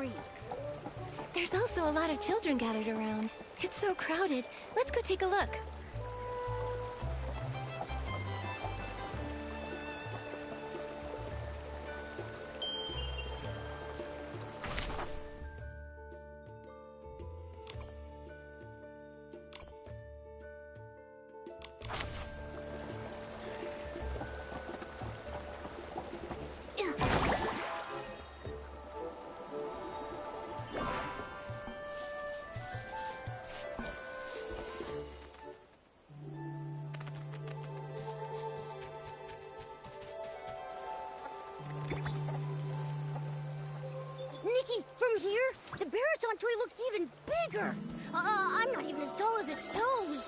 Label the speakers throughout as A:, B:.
A: memory.
B: There's also a lot of children gathered around. It's so crowded. Let's go take a look.
A: Nikki, from here, the Barrison toy looks even bigger. I'm not even as tall as its toes.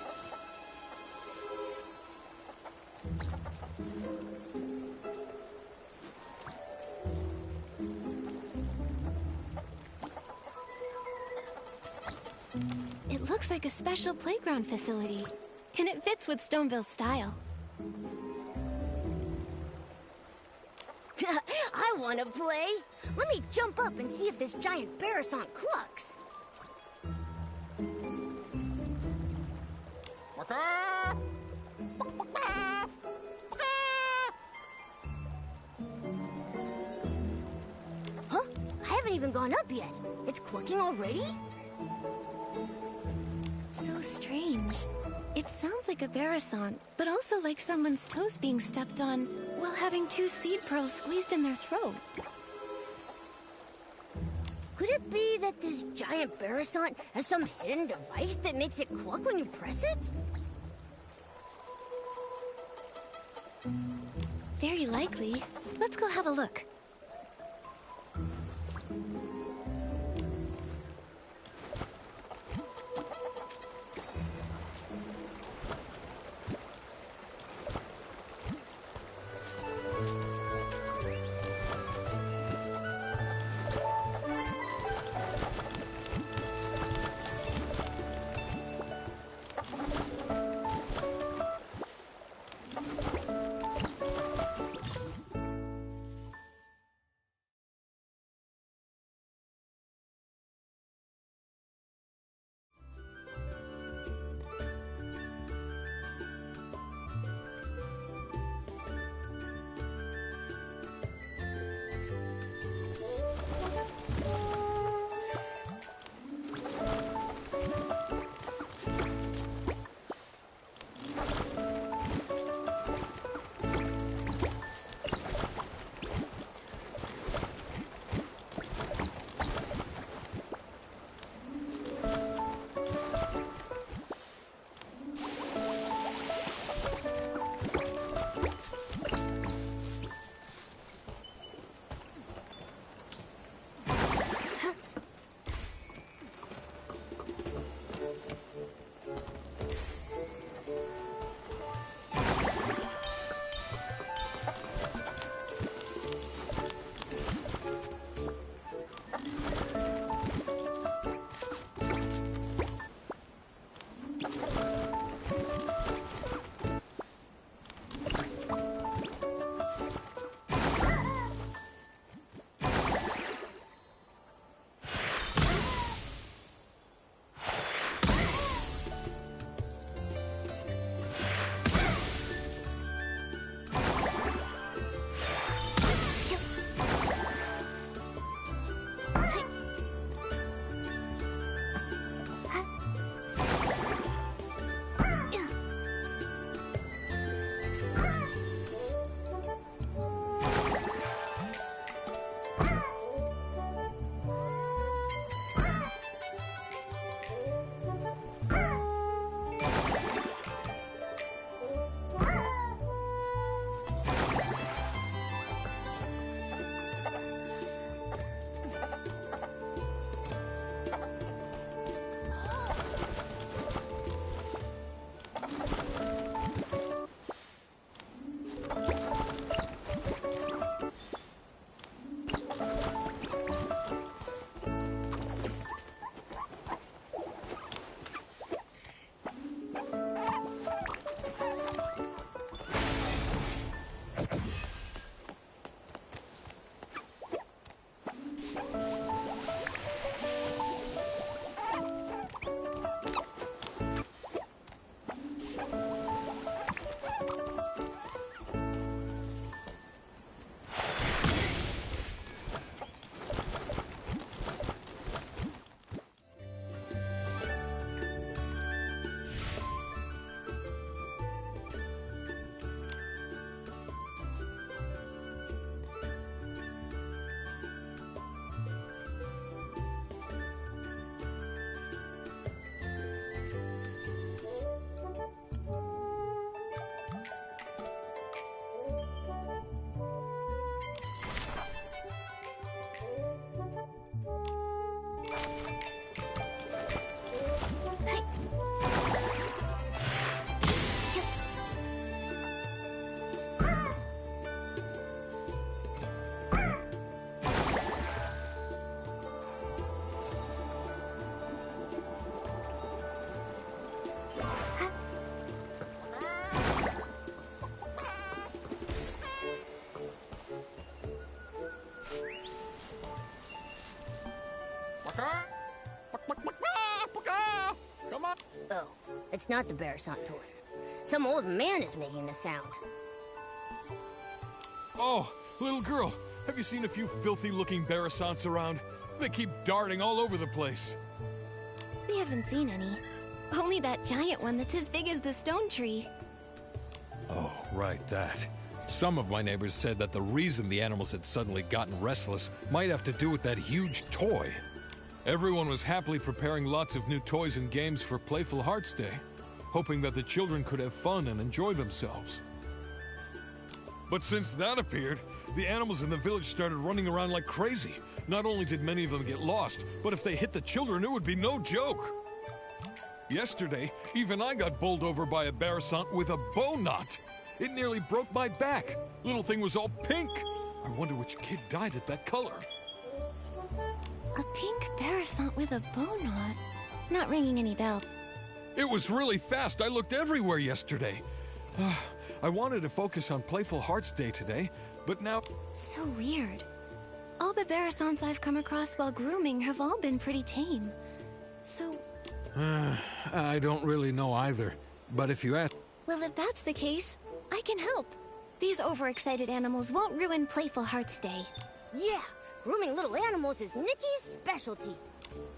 B: It looks like a special playground facility, and it fits with Stoneville's style.
A: I want to play. Let me jump up and see if this giant Barrison clucks. Huh? I haven't even gone up yet. It's clucking already?
B: So strange. It sounds like a Barrison, but also like someone's toes being stepped on while having 2 seed pearls squeezed in their throat.
A: Could it be that this giant Barrison has some hidden device that makes it cluck when you press it?
B: Very likely. Let's go have a look.
C: Come on.
A: Oh, it's not the Beresant toy. Some old man is making the sound.
C: Oh, little girl, have you seen a few filthy-looking Beresants around? They keep darting all over the place.
B: We haven't seen any. Only that giant one that's as big as the stone tree.
D: Oh, right, that. Some of my neighbors said that the reason the animals had suddenly gotten restless might have to do with that huge toy.
C: Everyone was happily preparing lots of new toys and games for Playful Hearts Day, hoping that the children could have fun and enjoy themselves. But since that appeared, the animals in the village started running around like crazy. Not only did many of them get lost, but if they hit the children, it would be no joke. Yesterday, even I got bowled over by a Beresant with a bow knot. It nearly broke my back. Little thing was all pink. I wonder which kid dyed it that color.
B: A pink Beresant with a bow knot. Not ringing any bell.
C: It was really fast. I looked everywhere yesterday. I wanted to focus on Playful Hearts Day today, but now...
B: So weird. All the Beresants I've come across while grooming have all been pretty tame. So...
C: I don't really know either. But if you ask...
B: Well, if that's the case, I can help. These overexcited animals won't ruin Playful Hearts Day.
A: Yeah, grooming little animals is Nikki's specialty.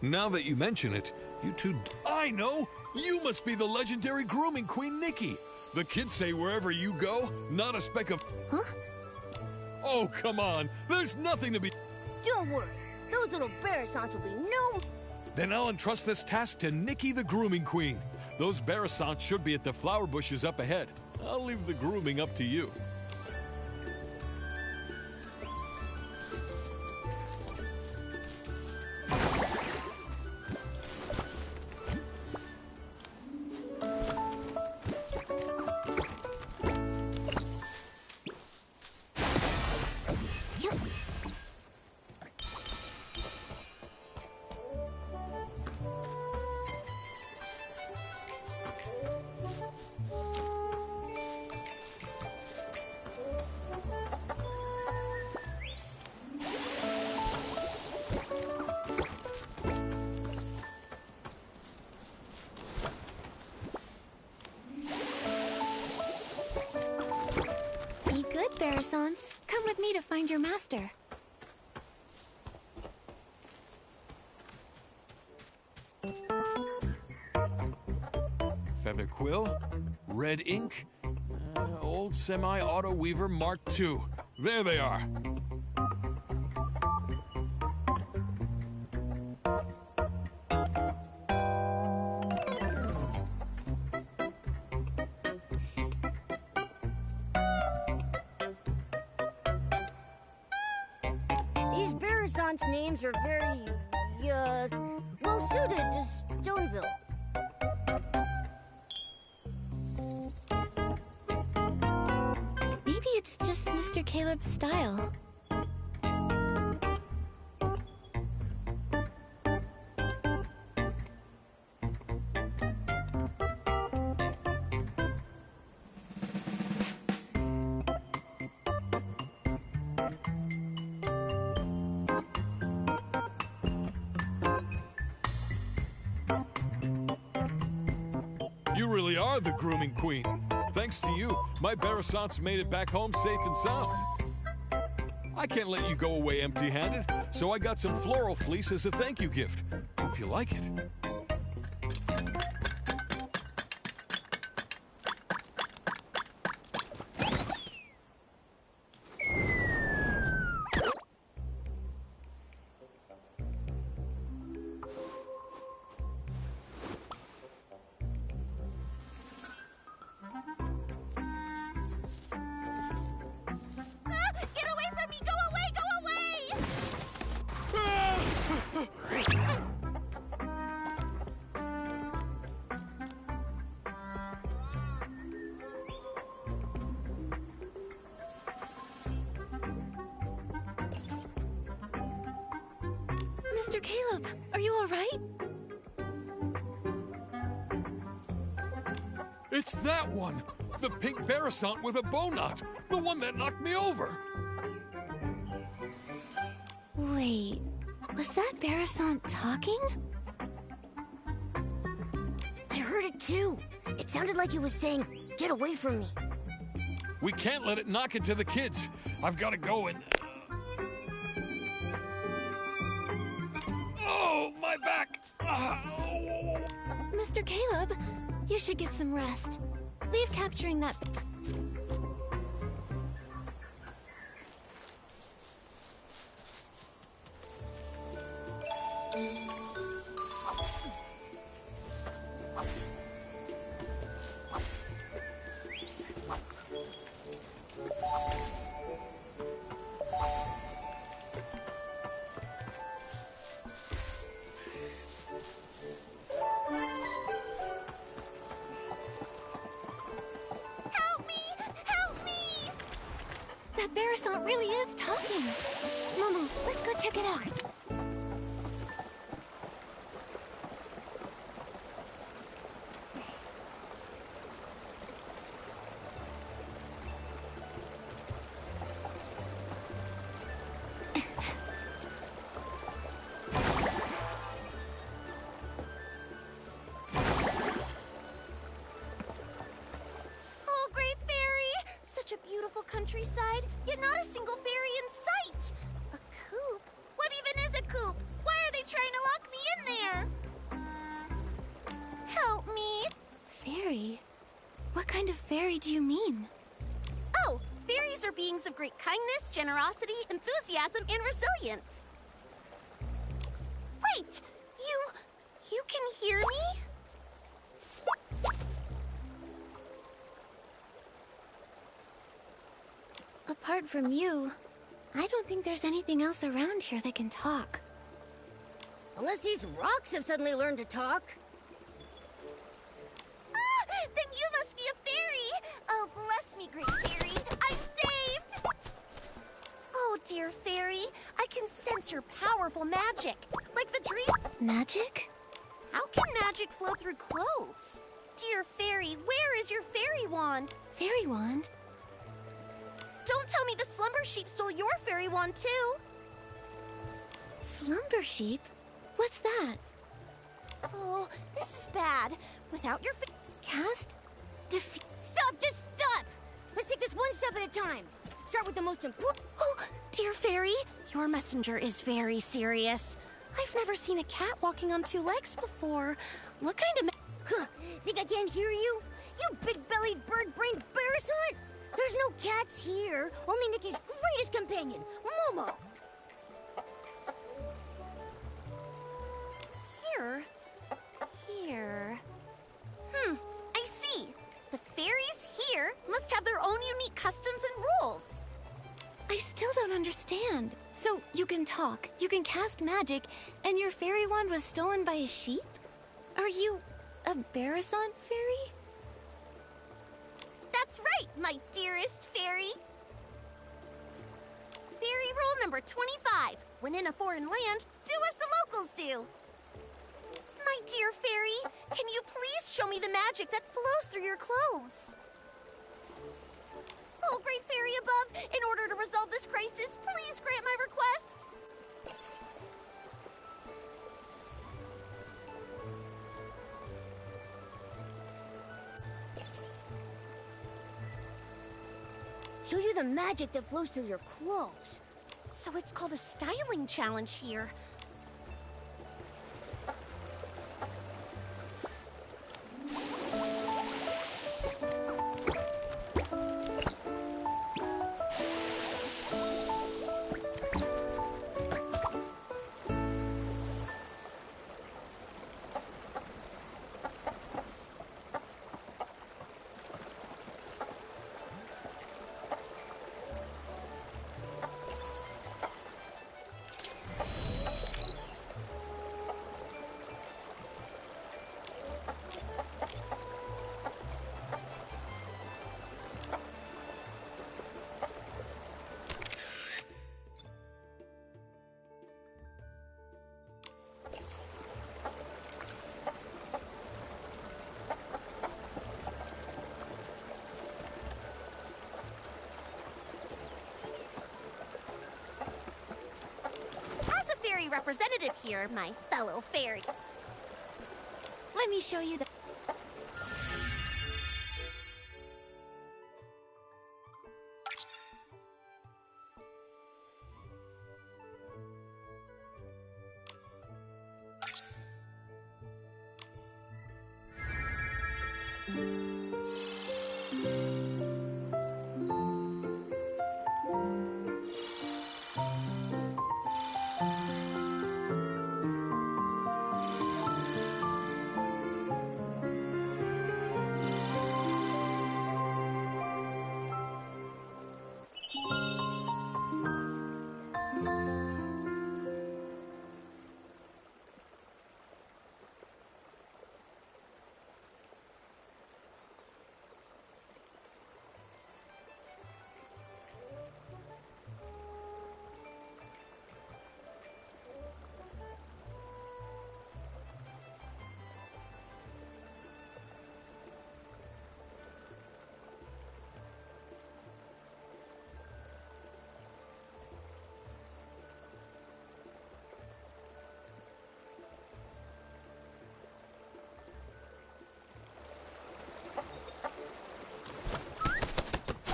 C: Now that you mention it, you two... I know! You must be the legendary grooming queen, Nikki! The kids say wherever you go, not a speck of...
B: Huh?
C: Oh, come on! There's nothing to be...
A: Don't worry, those little Beresants will be no...
C: Then I'll entrust this task to Nikki the grooming queen. Those Beresants should be at the flower bushes up ahead. I'll leave the grooming up to you.
B: Beresants, come with me to find your master.
C: Feather quill, red ink, old semi-auto weaver Mark II. There they are.
A: These Beresants' names are very, well suited to Stoneville.
B: Maybe it's just Mr. Caleb's style.
C: You really are the grooming queen. Thanks to you, my Beresants made it back home safe and sound. I can't let you go away empty-handed, so I got some floral fleece as a thank you gift. Hope you like it.
A: Get away from me! Go away! Go away!
B: Mr. Caleb, are you all right?
C: It's that one! The pink Beresant with a bow knot! The one that knocked me over!
B: Wait, was that Beresant talking?
A: too. It sounded like it was saying, "Get away from me."
C: We can't let it knock into the kids. I've got to go and... Oh, my back! Oh.
B: Mr. Caleb, you should get some rest. Leave capturing that... That Barasant really is talking. Momo, let's go check it out.
A: Countryside, yet not a single fairy in sight. A coop? What even is a coop? Why are they trying to lock me in there? Help me.
B: Fairy? What kind of fairy do you mean?
A: Oh, fairies are beings of great kindness, generosity, enthusiasm, and resilience. Wait, you can hear me?
B: Apart from you, I don't think there's anything else around here that can talk.
A: Unless these rocks have suddenly learned to talk. Ah, then you must be a fairy! Oh, bless me, great fairy. I'm saved! Oh, dear fairy, I can sense your powerful magic. Like the dream...
B: Magic?
A: How can magic flow through clothes? Dear fairy, where is your fairy wand?
B: Fairy wand?
A: Don't tell me the slumber sheep stole your fairy wand, too.
B: Slumber sheep? What's that?
A: Oh, this is bad. Without your
B: Cast? Defeat?
A: Stop! Just stop! Let's take this one step at a time. Start with the most important... Oh, dear fairy, your messenger is very serious. I've never seen a cat walking on two legs before. What kind of... Think I can't hear you? You big-bellied, bird-brained Barasant? There's no cats here. Only Nikki's greatest companion, Momo. Here. I see. The fairies here must have their own unique customs and rules.
B: I still don't understand. So, you can talk, you can cast magic, and your fairy wand was stolen by a sheep? Are you a Barasant fairy?
A: That's right, my dearest fairy. Fairy rule number 25. When in a foreign land, do as the locals do. My dear fairy, can you please show me the magic that flows through your clothes? Oh, great fairy above, in order to resolve this crisis, please grant my request. Show you the magic that flows through your clothes. So it's called a styling challenge here. Representative here, my fellow fairy.
B: Let me show you the...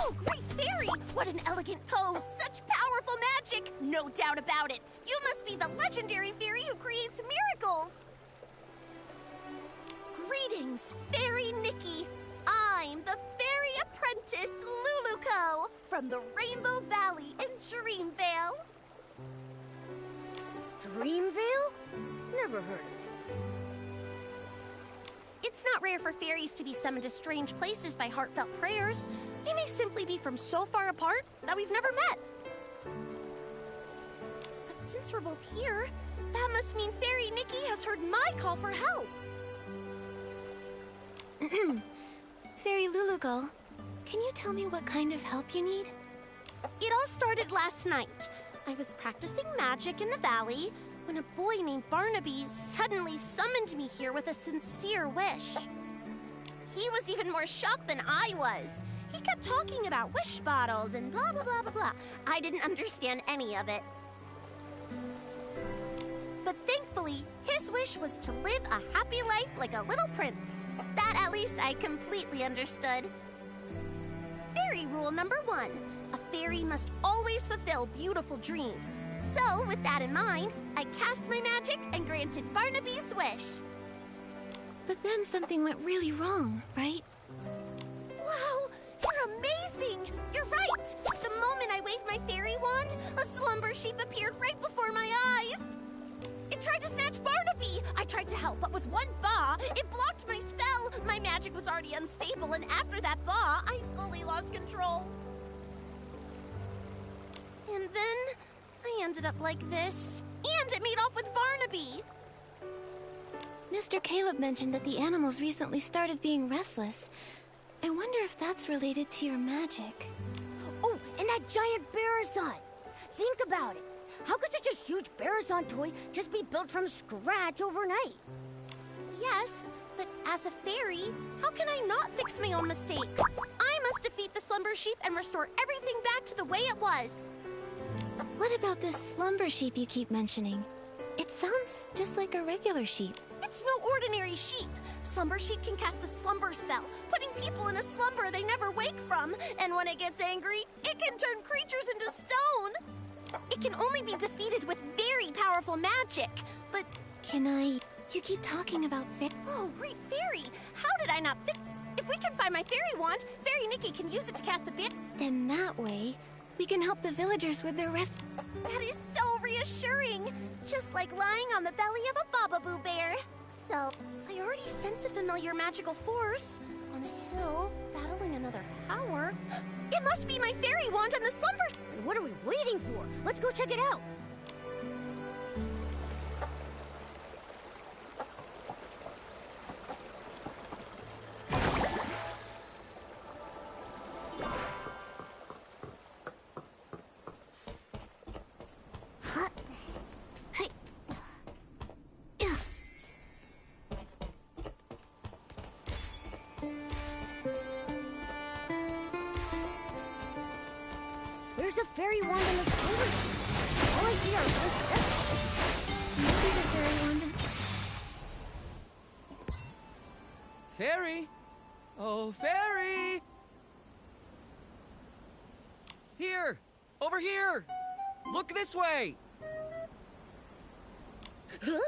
A: Oh, great fairy! What an elegant pose! Such powerful magic! No doubt about it! You must be the legendary fairy who creates miracles! Greetings, Fairy Nikki! I'm the fairy apprentice Luluco from the Rainbow Valley in Dreamvale. Dreamvale? Never heard of it. It's not rare for fairies to be summoned to strange places by heartfelt prayers. They may simply be from so far apart that we've never met. But since we're both here, that must mean Fairy Nikki has heard my call for help.
B: Fairy Lulugal, can you tell me what kind of help you need?
A: It all started last night. I was practicing magic in the valley when a boy named Barnaby suddenly summoned me here with a sincere wish. He was even more shocked than I was. He kept talking about wish bottles and blah, blah, blah, blah, blah. I didn't understand any of it. But thankfully, his wish was to live a happy life like a little prince. That at least I completely understood. Fairy rule number 1. A fairy must always fulfill beautiful dreams. So, with that in mind, I cast my magic and granted Barnaby's wish.
B: But then something went really wrong, right?
A: Wow, you're amazing! You're right! The moment I waved my fairy wand, a slumber sheep appeared right before my eyes. It tried to snatch Barnaby! I tried to help, but with one ba, it blocked my spell. My magic was already unstable, and after that ba, I fully lost control. And then I ended up like this. And it made off with Barnaby.
B: Mr. Caleb mentioned that the animals recently started being restless. I wonder if that's related to your magic.
A: Oh, and that giant Barazon. Think about it. How could such a huge Barazon toy just be built from scratch overnight? Yes, but as a fairy, how can I not fix my own mistakes? I must defeat the slumber sheep and restore everything back to the way it was.
B: What about this slumber sheep you keep mentioning? It sounds just like a regular sheep.
A: It's no ordinary sheep. Slumber sheep can cast the slumber spell, putting people in a slumber they never wake from. And when it gets angry, it can turn creatures into stone. It can only be defeated with very powerful magic. But
B: Can I... You keep talking about
A: oh, great fairy! How did I not think? If we can find my fairy wand, Fairy Nikki can use it to cast a bit.
B: Then that way, we can help the villagers with their rest.
A: That is so reassuring. Just like lying on the belly of a Bababoo bear. So, I already sense a familiar magical force. On a hill, battling another power. It must be my fairy wand on the slumber. And what are we waiting for? Let's go check it out. There's the fairy wand in the silver sheet. All I see are those steps.
B: Maybe the fairy wand is...
E: Fairy? Oh, fairy! Here! Over here! Look this way!
A: Huh?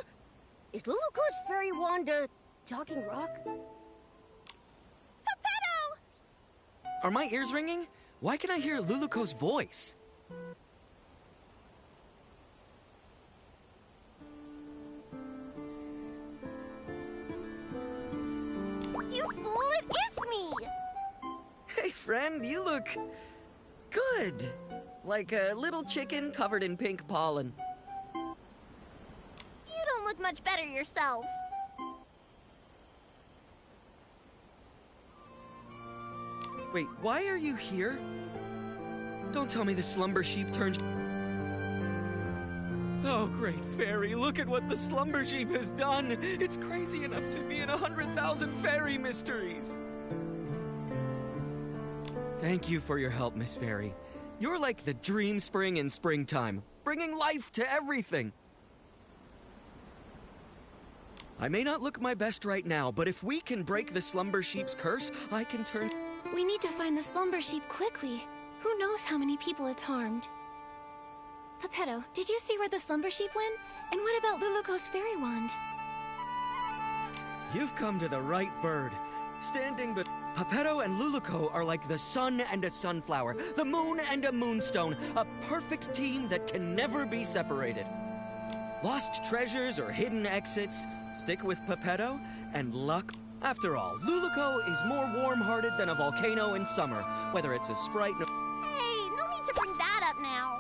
A: Is Luluco's fairy wand a talking rock?
E: Are my ears ringing? Why can I hear Luluko's voice?
A: You fool, it is me!
E: Hey, friend, you look good. Like a little chicken covered in pink pollen.
A: You don't look much better yourself.
E: Wait, why are you here? Don't tell me the slumber sheep turned... Oh, great fairy, look at what the slumber sheep has done! It's crazy enough to be in 100,000 fairy mysteries! Thank you for your help, Miss Fairy. You're like the dream spring in springtime, bringing life to everything. I may not look my best right now, but if we can break the slumber sheep's curse, I can turn...
B: We need to find the slumber sheep quickly. Who knows how many people it's harmed? Pepetto, did you see where the slumber sheep went? And what about Luluko's fairy wand?
E: You've come to the right bird. Standing but Pepetto and Luluko are like the sun and a sunflower, the moon and a moonstone, a perfect team that can never be separated. Lost treasures or hidden exits, stick with Pepetto, and luck. After all, Luluko is more warm-hearted than a volcano in summer, whether it's a sprite...
A: Hey, no need to bring that up now.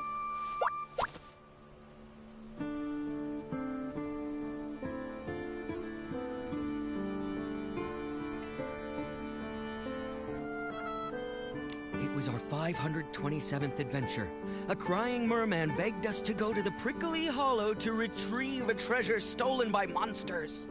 E: It was our 527th adventure. A crying merman begged us to go to the prickly hollow to retrieve a treasure stolen by monsters.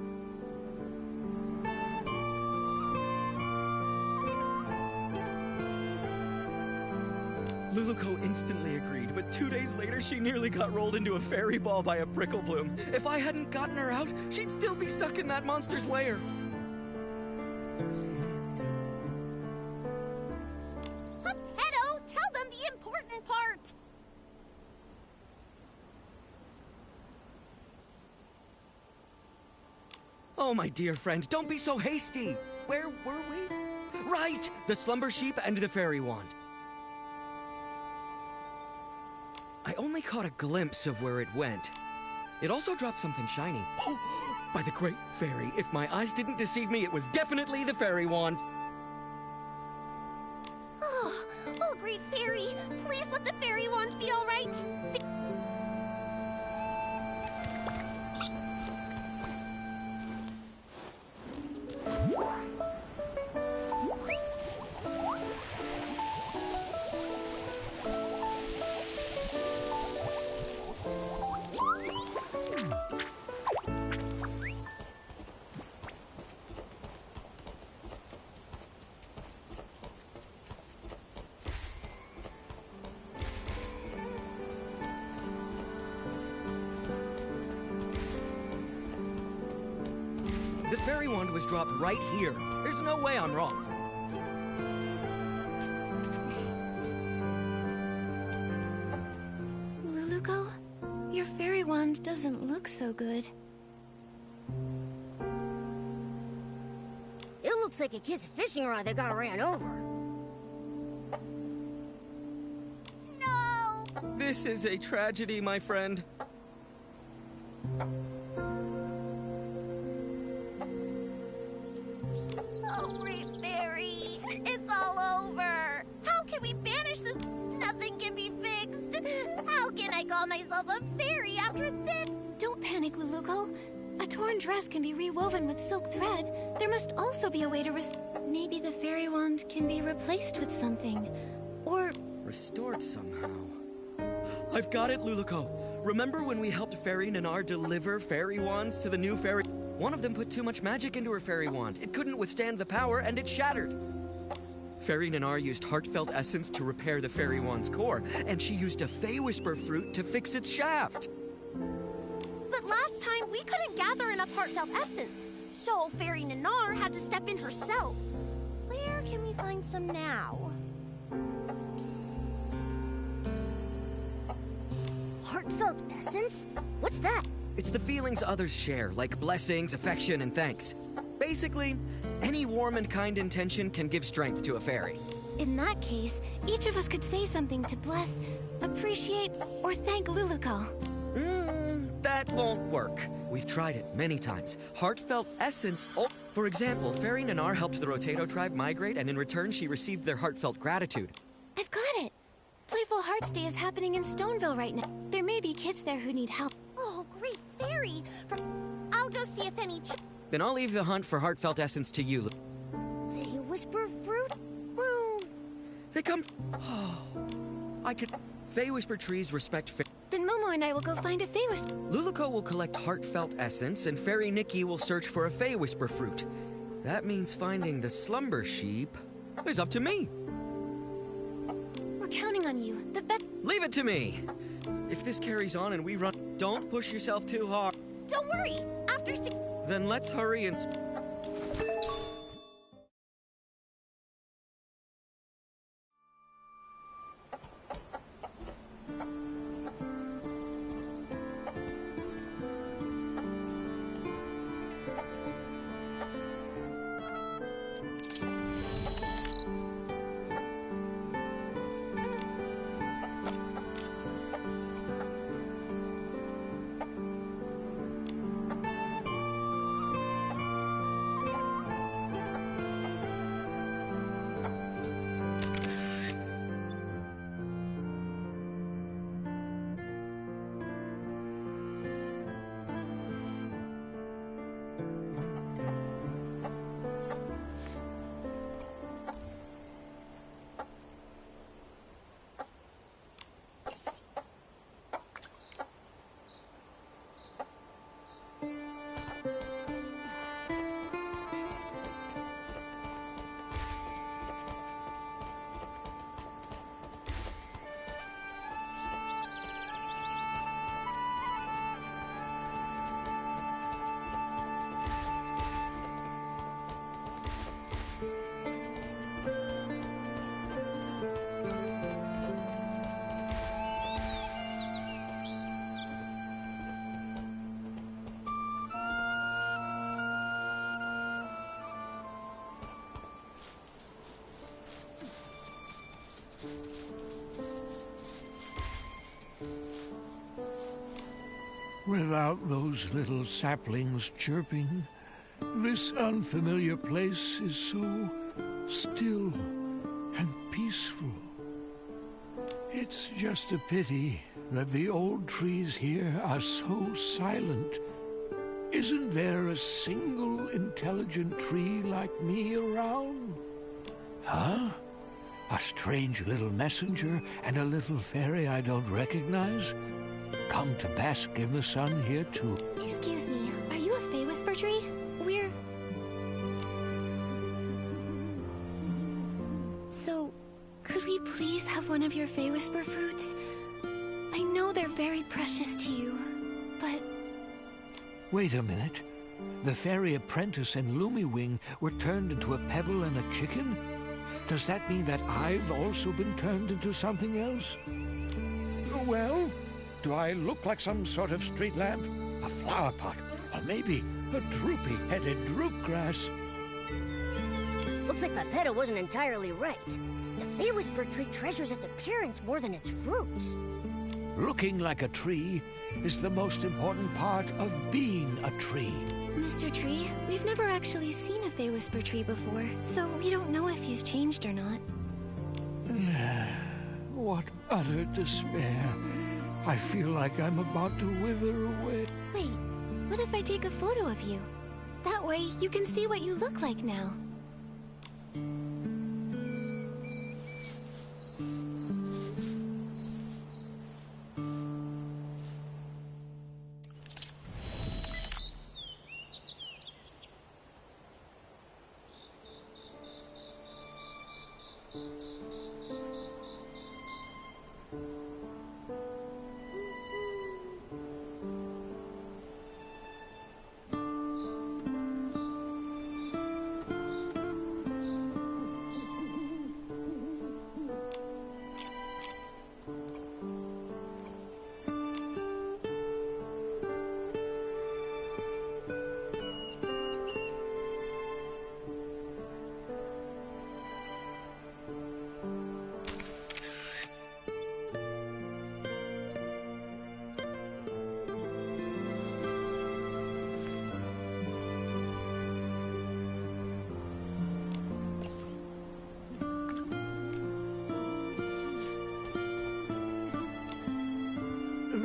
E: Luluko instantly agreed, but 2 days later she nearly got rolled into a fairy ball by a prickle bloom. If I hadn't gotten her out, she'd still be stuck in that monster's lair.
A: Pepetto, tell them the important part.
E: Oh, my dear friend, don't be so hasty. Where were we? Right! The slumber sheep and the fairy wand. I only caught a glimpse of where it went. It also dropped something shiny. Oh, by the great fairy, if my eyes didn't deceive me, it was definitely the fairy wand.
A: Oh, great fairy, please let the fairy wand be all right.
E: The fairy wand was dropped right here. There's no way I'm wrong.
B: Luluko, your fairy wand doesn't look so good.
A: It looks like a kid's fishing rod that got ran over. No!
E: This is a tragedy, my friend.
A: Oh, great fairy, it's all over. How can we banish this? Nothing can be fixed. How can I call myself a fairy after this?
B: Don't panic, Luluko. A torn dress can be rewoven with silk thread. There must also be a way to maybe the fairy wand can be replaced with something. Or...
E: restored somehow. I've got it, Luluko. Remember when we helped Fairy Nanar deliver fairy wands to the new fairy? One of them put too much magic into her fairy wand. It couldn't withstand the power, and it shattered. Fairy Nanar used heartfelt essence to repair the fairy wand's core, and she used a Fey Whisper fruit to fix its shaft.
A: But last time, we couldn't gather enough heartfelt essence, so Fairy Nanar had to step in herself. Where can we find some now? Heartfelt essence? What's that?
E: It's the feelings others share, like blessings, affection, and thanks. Basically, any warm and kind intention can give strength to a fairy.
B: In that case, each of us could say something to bless, appreciate, or thank Luluco.
E: That won't work. We've tried it many times. Heartfelt essence. For example, Fairy Nanar helped the Rotato tribe migrate, and in return, she received their heartfelt gratitude.
B: I've got it. Playful Hearts Day is happening in Stoneville right now. There may be kids there who need help.
A: Oh, great fairy! I'll go see if any
E: Then I'll leave the hunt for heartfelt essence to you.
A: They whisper fruit?
E: Well, they come... I could... Fey Whisper trees respect
B: Then Momo and I will go find a Fey Whisper.
E: Luluco will collect heartfelt essence, and Fairy Nikki will search for a Fey Whisper fruit. That means finding the slumber sheep is up to me.
B: We're counting on you. The best.
E: Leave it to me. If this carries on and we run, don't push yourself too hard.
A: Don't worry. After
E: Then let's hurry and...
F: Without those little saplings chirping, this unfamiliar place is so still and peaceful. It's just a pity that the old trees here are so silent. Isn't there a single intelligent tree like me around? Huh? A strange little messenger and a little fairy I don't recognize? Come to bask in the sun here too.
B: Excuse me, are you a Fey Whisper tree? We're... So, could we please have one of your Fey Whisper fruits? I know they're very precious to you, but...
F: Wait a minute. The fairy apprentice and Lumiwing were turned into a pebble and a chicken? Does that mean that I've also been turned into something else? Well, do I look like some sort of street lamp? A flower pot? Or maybe a droopy-headed droopgrass?
A: Looks like Pepetto wasn't entirely right. The Fey Whisper tree treasures its appearance more than its fruits.
F: Looking like a tree is the most important part of being a tree.
B: Mr. Tree, we've never actually seen a Fey Whisper tree before, so we don't know if you've changed or not.
F: What utter despair. I feel like I'm about to wither away.
B: Wait, what if I take a photo of you? That way, you can see what you look like now.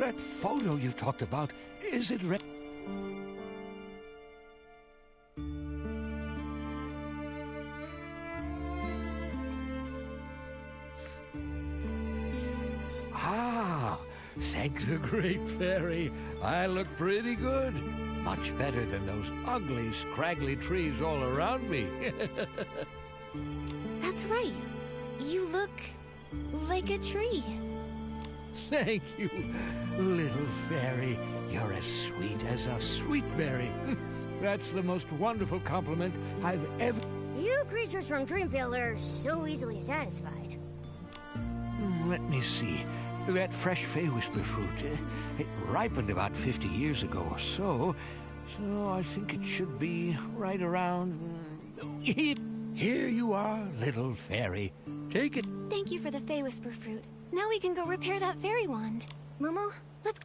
F: That photo you talked about, is it Ah, thank the great fairy. I look pretty good. Much better than those ugly, scraggly trees all around me.
B: That's right. You look like a tree.
F: Thank you, little fairy. You're as sweet as a sweet berry. That's the most wonderful compliment I've ever...
A: You creatures from Dreamville are so easily satisfied.
F: Let me see. That fresh Fey-Whisper fruit, it ripened about 50 years ago or so. So I think it should be right around... Here you are, little fairy. Take it.
B: Thank you for the Fey Whisper fruit. Now we can go repair that fairy wand. Momo, let's...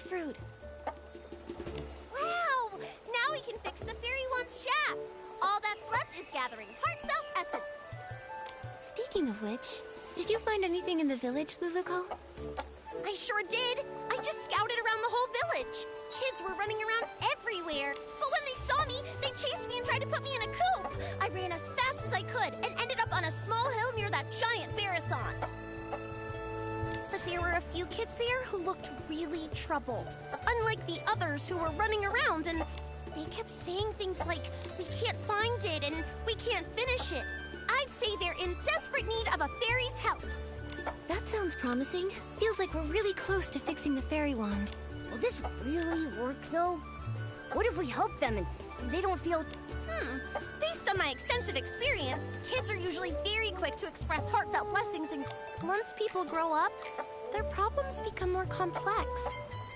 B: Fruit.
A: Wow! Now we can fix the fairy wand's shaft. All that's left is gathering heartfelt essence.
B: Speaking of which, did you find anything in the village, Luluko?
A: I sure did. I just scouted around the whole village. Kids were running around everywhere. But when they saw me, they chased me and tried to put me in a coop. I ran as fast as I could and ended up on a small hill near that giant Barasant. But there were a few kids there who looked really troubled. Unlike the others who were running around, and they kept saying things like, "We can't find it," and "We can't finish it." I'd say they're in desperate need of a fairy's help.
B: That sounds promising. Feels like we're really close to fixing the fairy wand.
A: Will this really work, though? What if we help them and they don't feel... Based on my extensive experience, kids are usually very quick to express heartfelt blessings, and once people grow up, their problems become more complex.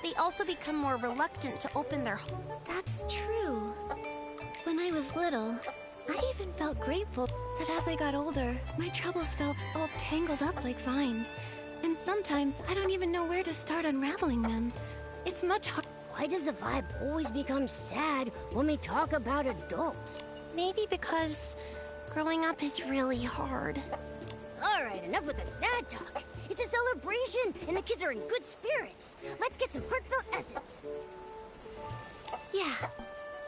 A: They also become more reluctant to open their heart.
B: That's true. When I was little, I even felt grateful that as I got older, my troubles felt all tangled up like vines. And sometimes I don't even know where to start unraveling them. It's much harder.
A: Why does the vibe always become sad when we talk about adults? Maybe because growing up is really hard. All right, enough with the sad talk. It's a celebration, and the kids are in good spirits. Let's get some heartfelt essence.
B: Yeah.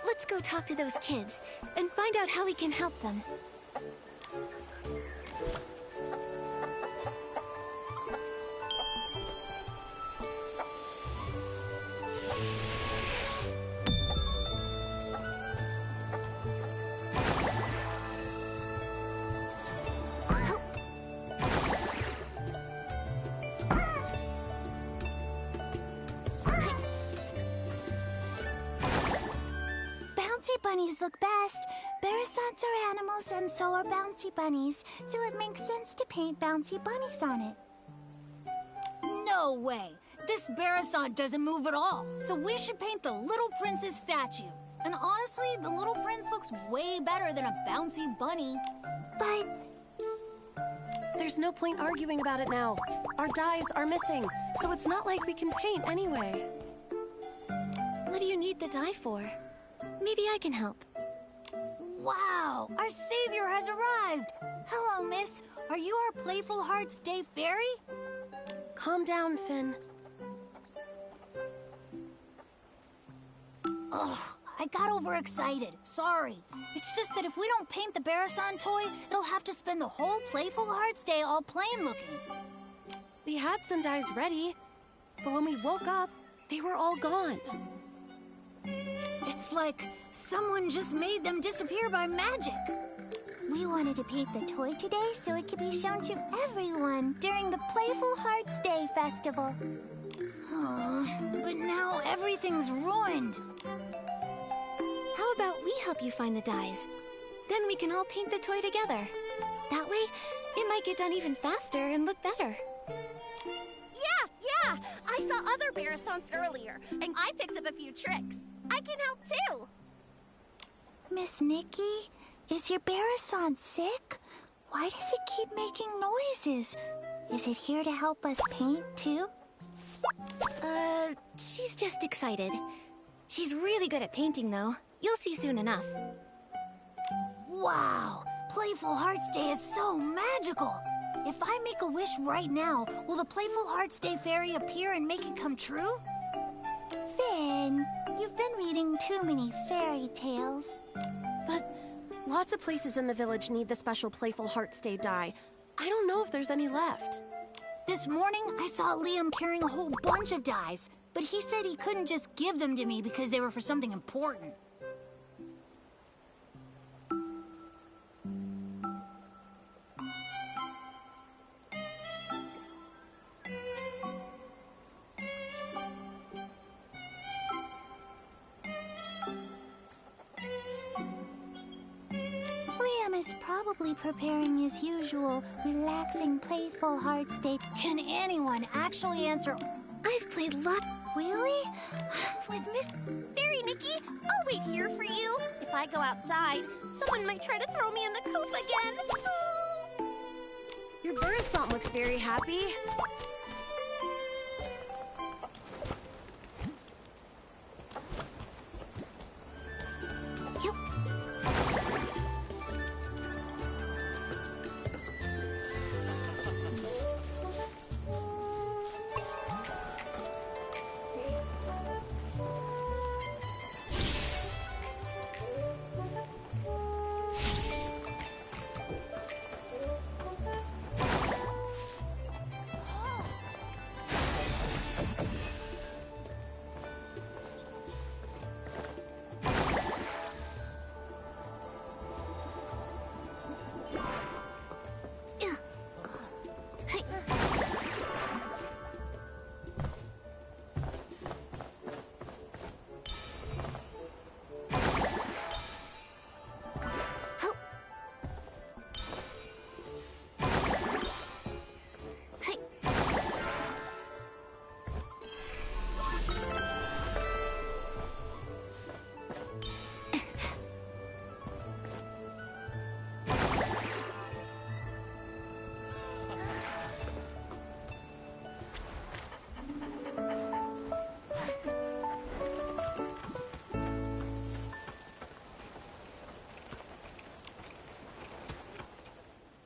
B: Let's go talk to those kids and find out how we can help them.
G: Bunnies look best. Barasants are animals and so are bouncy bunnies, so it makes sense to paint bouncy bunnies on it.
H: No way! This Barasant doesn't move at all, so we should paint the Little Prince's statue. And honestly, the Little Prince looks way better than a bouncy bunny.
G: But...
I: There's no point arguing about it now. Our dyes are missing, so it's not like we can paint anyway.
B: What do you need the dye for? Maybe I can help.
H: Wow! Our savior has arrived! Hello, miss. Are you our Playful Hearts Day fairy?
I: Calm down, Finn.
H: Ugh, I got overexcited. Sorry. It's just that if we don't paint the Barasant toy, it'll have to spend the whole Playful Hearts Day all plain looking.
I: We had some dyes ready, but when we woke up, they were all gone.
H: It's like someone just made them disappear by magic.
G: We wanted to paint the toy today so it could be shown to everyone during the Playful Hearts Day festival.
H: But now everything's ruined.
B: How about we help you find the dyes? Then we can all paint the toy together. That way, it might get done even faster and look better.
A: Yeah! I saw other Barasants earlier, and I picked up a few tricks. I can help too!
G: Miss Nikki, is your Barasant sick? Why does it keep making noises? Is it here to help us paint too?
B: She's just excited. She's really good at painting, though. You'll see soon enough.
H: Wow! Playful Hearts Day is so magical! If I make a wish right now, will the Playful Hearts Day Fairy appear and make it come true?
G: Finn, you've been reading too many fairy tales.
I: But lots of places in the village need the special Playful Hearts Day dye. I don't know if there's any left.
H: This morning, I saw Liam carrying a whole bunch of dyes, but he said he couldn't just give them to me because they were for something important.
G: Liam is probably preparing his usual relaxing Playful Hearts Day.
H: Can anyone actually answer?
A: I've played lot.
G: Really?
A: With Miss Fairy Nikki, I'll wait here for you. If I go outside, someone might try to throw me in the coop again.
I: Your Verisant looks very happy.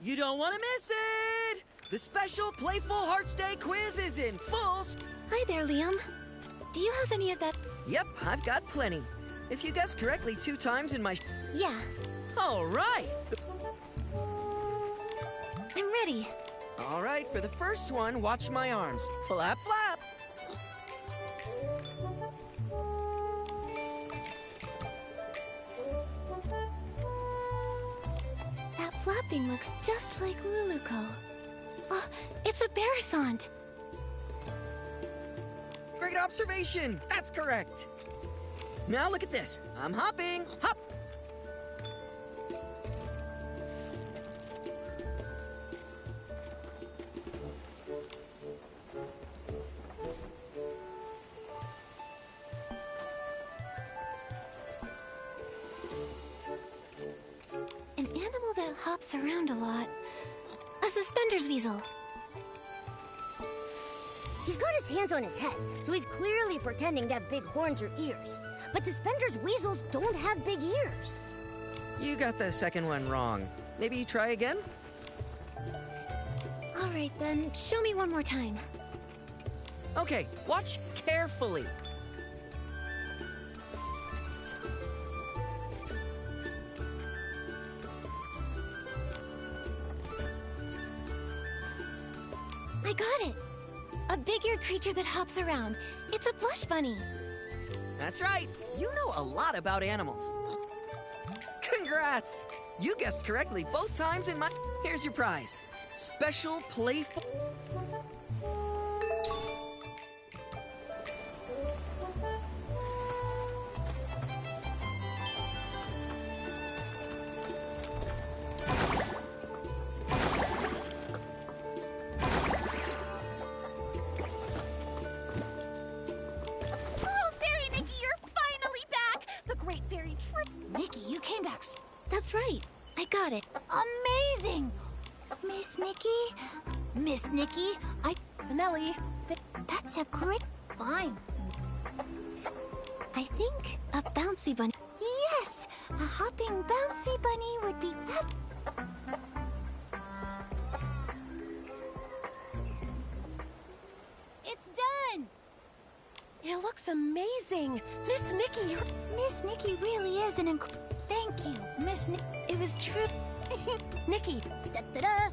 E: You don't want to miss it! The special Playful Hearts Day quiz is in full...
B: Hi there, Liam. Do you have any of that?
E: Yep, I've got plenty. If you guess correctly 2 times in my...
B: Yeah,
E: All right!
B: I'm ready.
E: All right, for the first one, watch my arms. Flap, flap!
B: That flapping looks just like Luluco. Oh, it's a Verisant.
E: Great observation! That's correct! Now look at this. I'm hopping! Hop!
B: An animal that hops around a lot. A suspenders weasel.
A: He's got his hands on his head, so he's clearly pretending to have big horns or ears. But suspenders weasels don't have big ears.
E: You got the second one wrong. Maybe try again?
B: All right, then, show me one more time.
E: Okay, watch carefully.
B: I got it. A big-eared creature that hops around. It's a blush bunny.
E: That's right. You know a lot about animals. Congrats! You guessed correctly both times in my... Here's your prize. Special Playful...
A: Oh, Fairy Nikki, you're finally back! The great fairy trick.
H: Nikki, you came back
B: That's right. I got it.
H: amazing!
G: Miss Nikki,
H: Miss Nikki,
I: Finelli.
G: that's a great...
H: fine.
B: I think a bouncy bunny.
G: Yes! A hopping bouncy bunny would be...
H: It's done!
I: It looks amazing! Miss Nikki, you're...
G: Miss Nikki really is an Thank you, Miss Nikki.
B: It was true.
I: Nikki!
A: Da-da-da.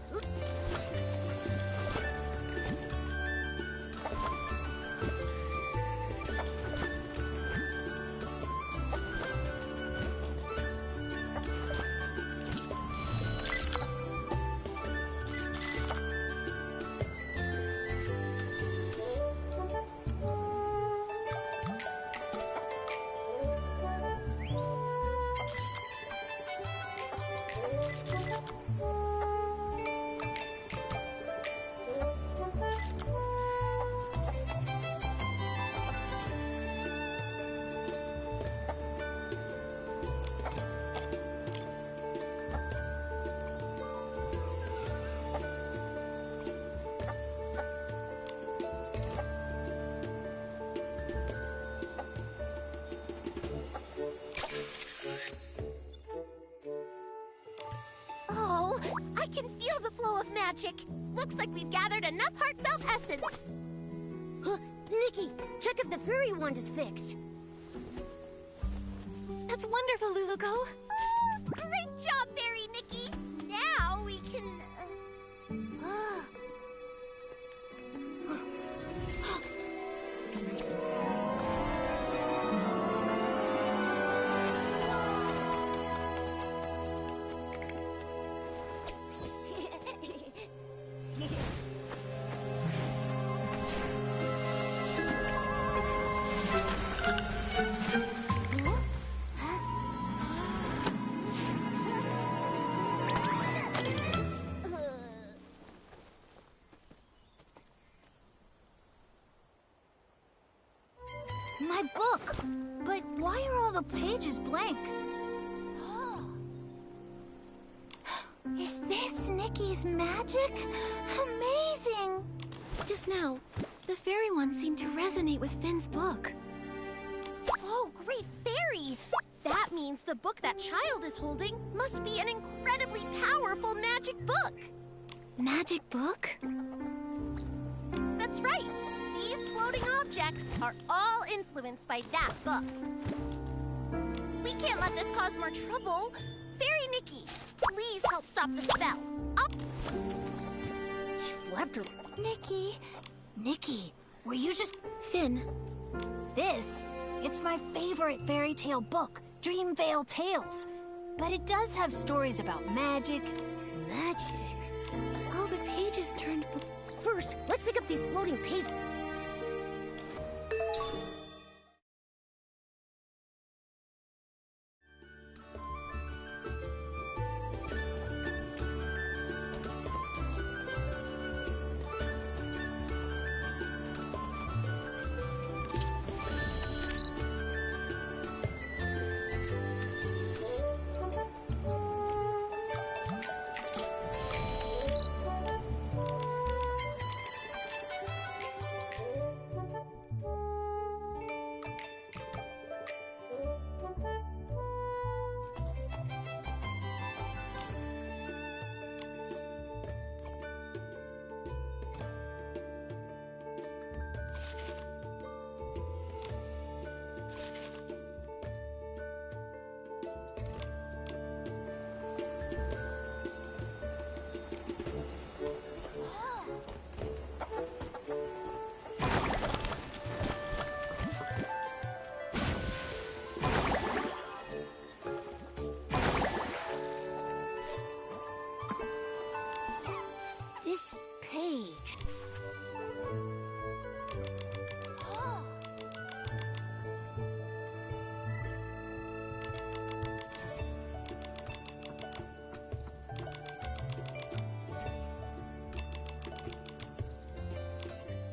A: Oh, I can feel the flow of magic. Looks like we've gathered enough heartfelt essence. Huh, Nikki, check if the fairy wand is fixed.
B: That's wonderful, Luluko.
A: Great job, Fairy Nikki. Now we can...
H: My book! But why are all the pages blank?
G: Is this Nikki's magic? Amazing!
B: Just now, the fairy one seemed to resonate with Finn's book.
A: Oh, great fairy! That means the book that child is holding must be an incredibly powerful magic book.
B: Magic book?
A: That's right. These floating objects are all influenced by that book. We can't let this cause more trouble. Fairy Nikki, please help stop the spell. She flapped her.
H: Nikki, were you just...
B: Finn.
H: It's my favorite fairy tale book, Dreamvale Tales. But it does have stories about magic.
A: Magic?
B: All the pages turned...
A: First, let's pick up these floating pages.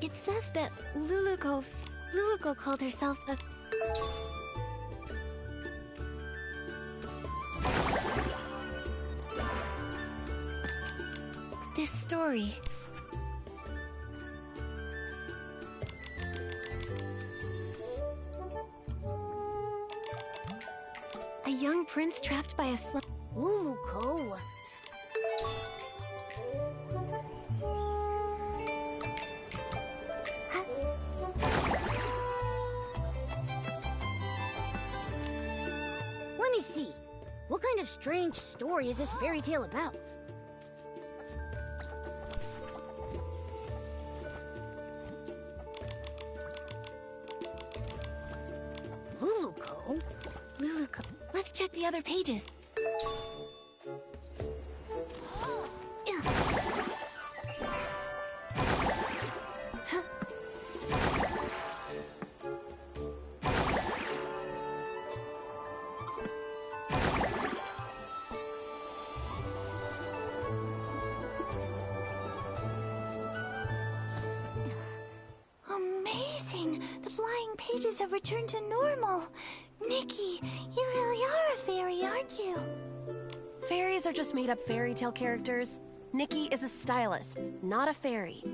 B: It says that Luluko called herself a... This story... A young prince trapped by a slum...
A: Luluko. of strange story is this fairy tale about? Luluco?
B: Luluco. Let's check the other pages.
G: Amazing! The flying pages have returned to normal. Nikki, you really are a fairy, aren't you?
I: Fairies are just made-up fairy tale characters. Nikki is a stylist, not a fairy.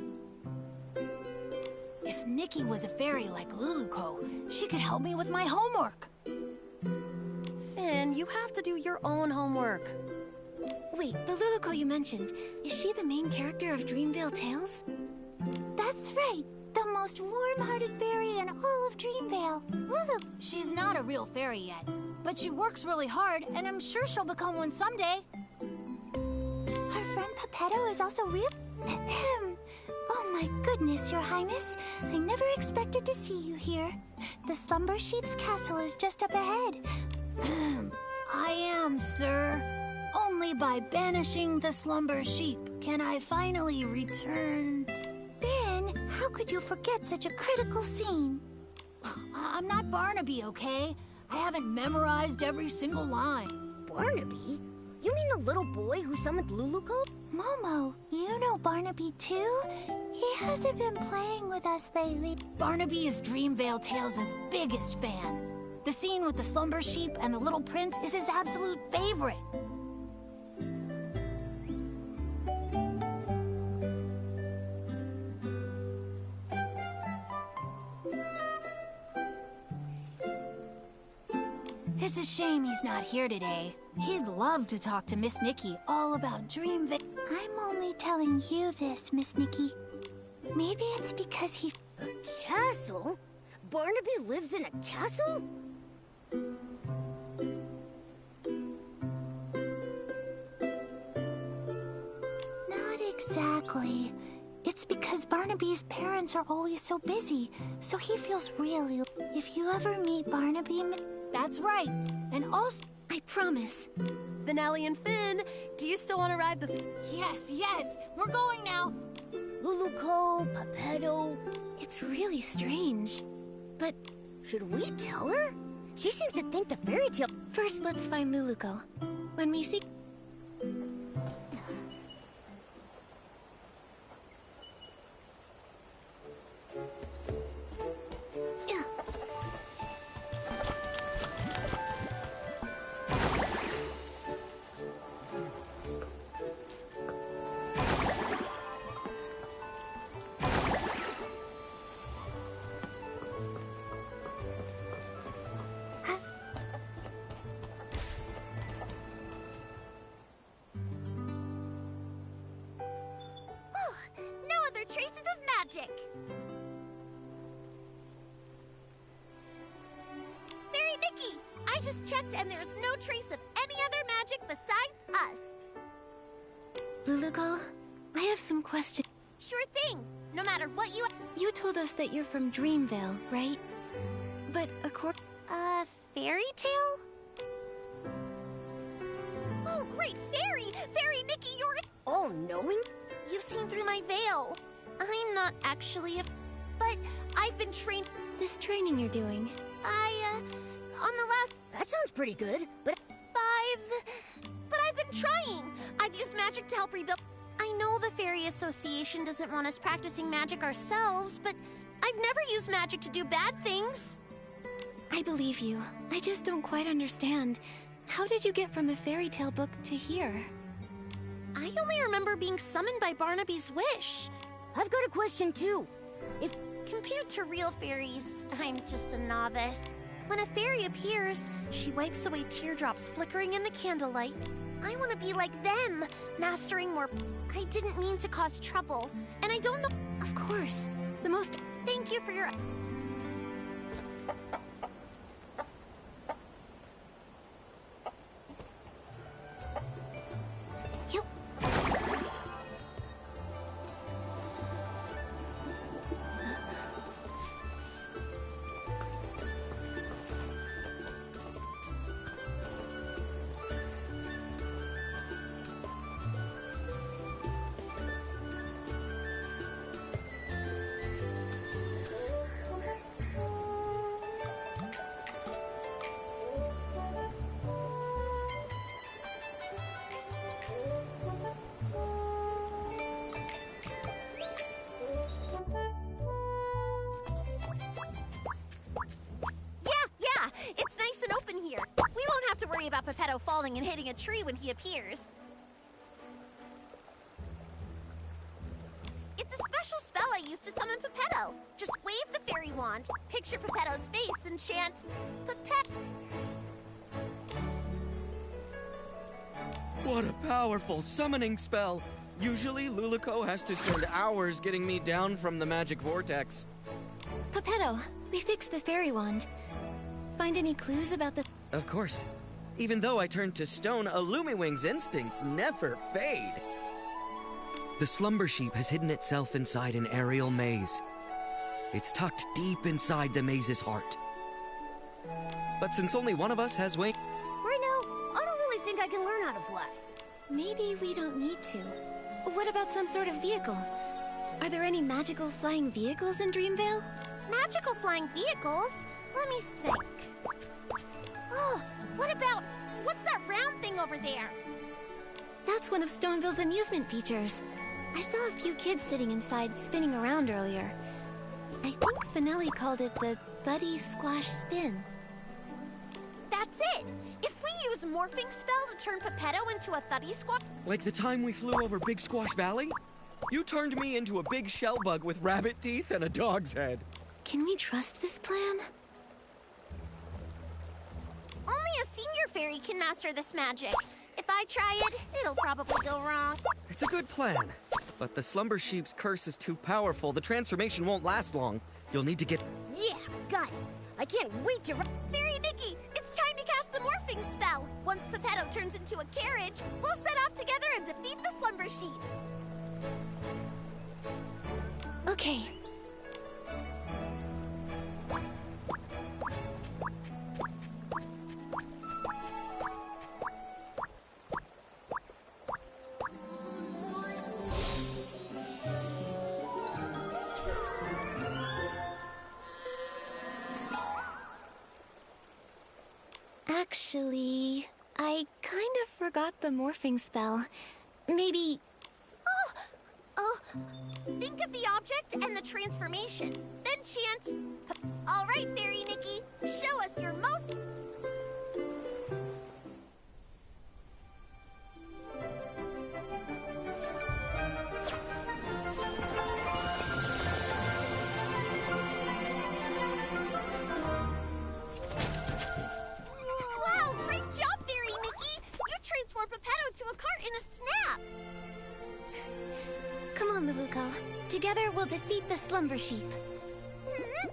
H: If Nikki was a fairy like Luluco, she could help me with my homework.
I: Finn, you have to do your own homework.
B: Wait, the Luluco you mentioned, is she the main character of Dreamvale Tales?
G: That's right. The most warm-hearted fairy in all of Dreamvale. Lulu.
H: She's not a real fairy yet, but she works really hard, and I'm sure she'll become one someday.
G: Our friend Pepetto is also real. Oh my goodness, Your Highness. I never expected to see you here. The Slumber Sheep's castle is just up ahead.
H: I am, sir. Only by banishing the Slumber Sheep can I finally return.
G: Finn, how could you forget such a critical scene?
H: I'm not Barnaby, okay? I haven't memorized every single line.
A: Barnaby? You mean the little boy who summoned Luluco?
G: Momo, you know Barnaby too? He hasn't been playing with us lately.
H: Barnaby is Dreamvale Tales' biggest fan. The scene with the Slumber Sheep and the little prince is his absolute favorite. It's a shame he's not here today. He'd love to talk to Miss Nikki all about Dreamvale.
G: I'm only telling you this, Miss Nikki. Maybe it's because he...
A: A castle? Barnaby lives in a castle?
G: Not exactly. It's because Barnaby's parents are always so busy, so he feels really... If you ever meet Barnaby...
H: That's right. And also...
B: I promise.
I: Finale and Finn, do you still want to ride the...
H: Yes, yes! We're going now!
A: Luluco, Pepetto...
B: It's really strange. But
A: should we tell her? She seems to think the fairy tale...
B: first, let's find Luluco. When we see...
A: traces of magic. Fairy Nikki, I just checked and there's no trace of any other magic besides us.
B: Luluco, I have some questions.
A: Sure thing. No matter what you...
B: You told us that you're from Dreamvale, right? But according...
A: fairy tale? Oh, great fairy! Fairy Nikki, you're... all-knowing? You've seen through my veil. I'm not actually a... but I've been trained...
B: This training you're doing...
A: on the last... That sounds pretty good, but... But I've been trying! I've used magic to help rebuild... I know the Fairy Association doesn't want us practicing magic ourselves, but I've never used magic to do bad things.
B: I believe you. I just don't quite understand. How did you get from the fairy tale book to here?
A: I only remember being summoned by Barnaby's wish. I've got a question too. If compared to real fairies, I'm just a novice. When a fairy appears, she wipes away teardrops flickering in the candlelight. I want to be like them, mastering more... I didn't mean to cause trouble, and I don't know...
B: Of course. The most...
A: Thank you for your... Pepetto falling and hitting a tree when he appears. It's a special spell I use to summon Pepetto. Just wave the fairy wand, picture Pepetto's face, and chant, Pepetto.
E: What a powerful summoning spell! Usually, Luluco has to spend hours getting me down from the magic vortex.
B: Pepetto, we fixed the fairy wand. Find any clues about the...
E: Of course. Even though I turned to stone, Illumiwing's instincts never fade. The slumber sheep has hidden itself inside an aerial maze. It's tucked deep inside the maze's heart. But since only one of us has wings...
A: Right now, I don't really think I can learn how to fly.
B: Maybe we don't need to. What about some sort of vehicle? Are there any magical flying vehicles in Dreamvale?
A: Magical flying vehicles? Let me think. Oh, what about... What's that round thing over there?
B: That's one of Stoneville's amusement features. I saw a few kids sitting inside spinning around earlier. I think Finelli called it the Buddy Squash Spin.
A: That's it! If we use Morphing Spell to turn Pepetto into a Thuddy Squash...
E: Like the time we flew over Big Squash Valley? You turned me into a big shell bug with rabbit teeth and a dog's head.
B: Can we trust this plan?
A: Only a senior fairy can master this magic. If I try it, it'll probably go wrong.
E: It's a good plan. But the Slumber Sheep's curse is too powerful. The transformation won't last long. You'll need to get...
A: Yeah, got it. I can't wait to... Fairy Nikki, it's time to cast the Morphing Spell. Once Pepetto turns into a carriage, we'll set off together and defeat the Slumber Sheep.
B: Okay. Actually, I kind of forgot the morphing spell. Maybe...
A: Oh, think of the object and the transformation. Then chant, all right, Fairy Nikki, show us your most... Wow, great job, Fairy Nikki! You transformed Pepetto to a cart in a snap!
B: Come on, Luluco. Together we'll defeat the Slumber Sheep.
A: Hmm?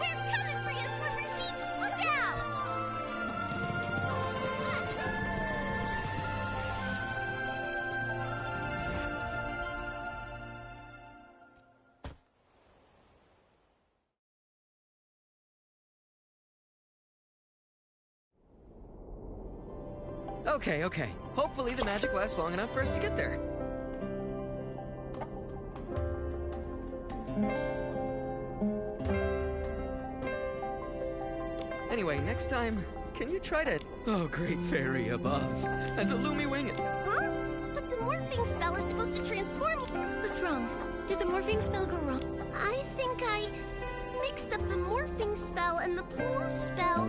A: We're coming for you, Slumber Sheep! Look out!
E: Okay. Hopefully the magic lasts long enough for us to get there. Anyway, next time, can you try to... Oh, great fairy above. As a Lumiwing...
A: Huh? But the morphing spell is supposed to transform you.
B: What's wrong? Did the morphing spell go wrong?
A: I think I mixed up the morphing spell and the bloom spell.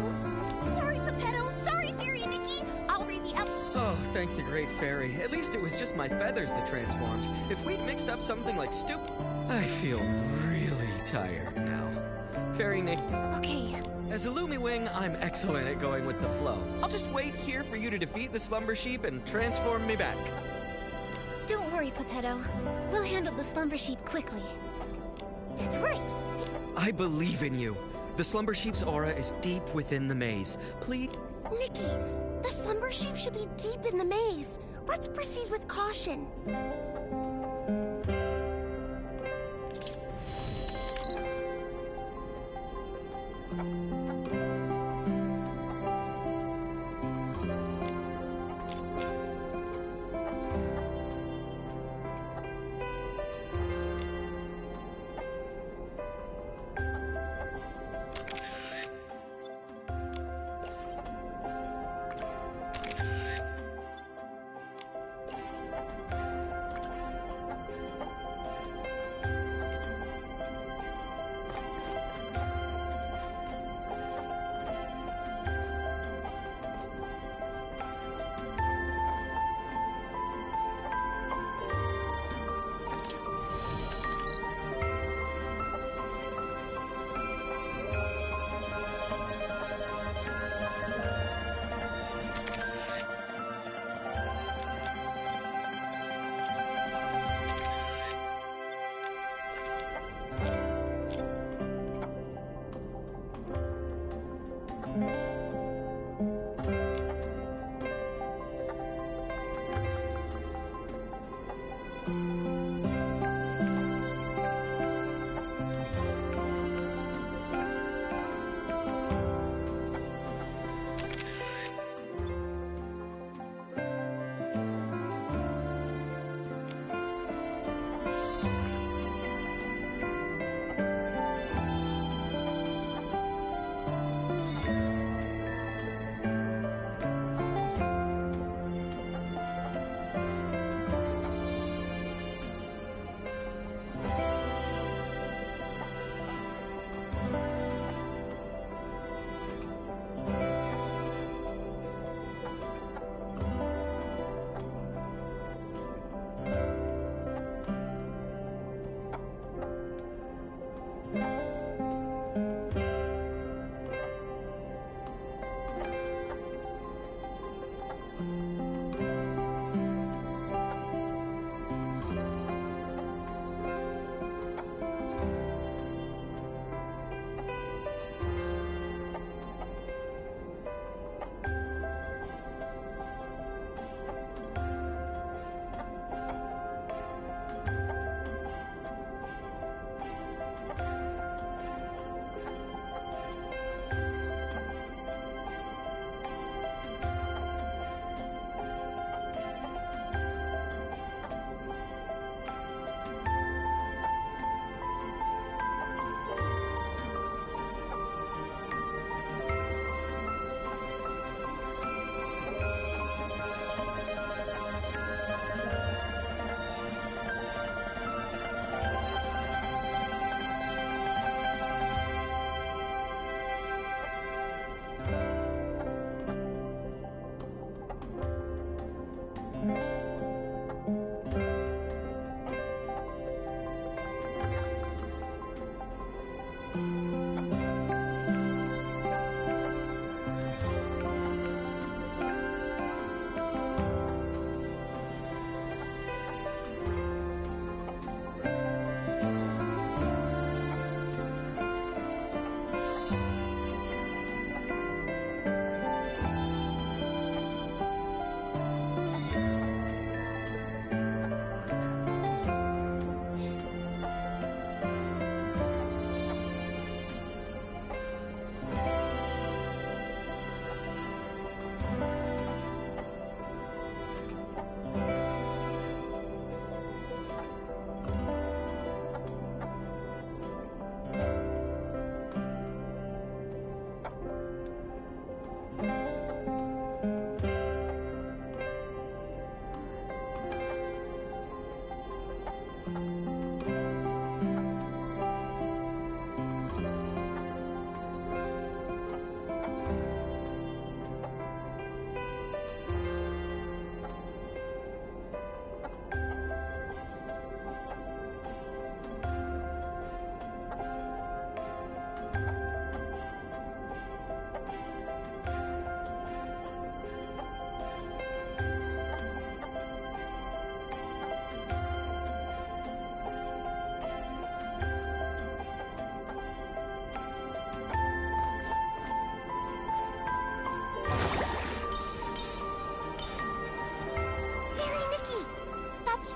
A: Sorry, Pepetto. Sorry, Fairy Nikki. I'll read the up.
E: Oh, thank the great fairy. At least it was just my feathers that transformed. If we'd mixed up something like I feel really tired now. Fairy Nick.
B: Okay.
E: As a Lumiwing, I'm excellent at going with the flow. I'll just wait here for you to defeat the Slumber Sheep and transform me back.
B: Don't worry, Pepetto. We'll handle the Slumber Sheep quickly.
A: That's right.
E: I believe in you. The Slumber Sheep's aura is deep within the maze. Please...
A: Nikki, the Slumber Sheep should be deep in the maze. Let's proceed with caution.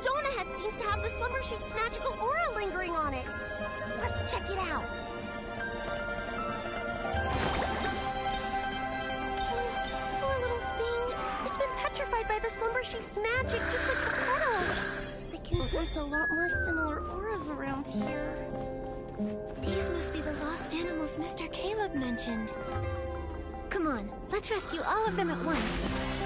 A: stone ahead seems to have the slumber sheep's magical aura lingering on it. Let's check it out. Poor little thing. It's been petrified by the slumber sheep's magic, just like Geppetto. I can sense a lot more similar auras around here.
B: These must be the lost animals Mr. Caleb mentioned. Come on, let's rescue all of them at once.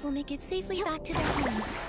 B: will make it safely back to their homes.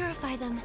B: purify them.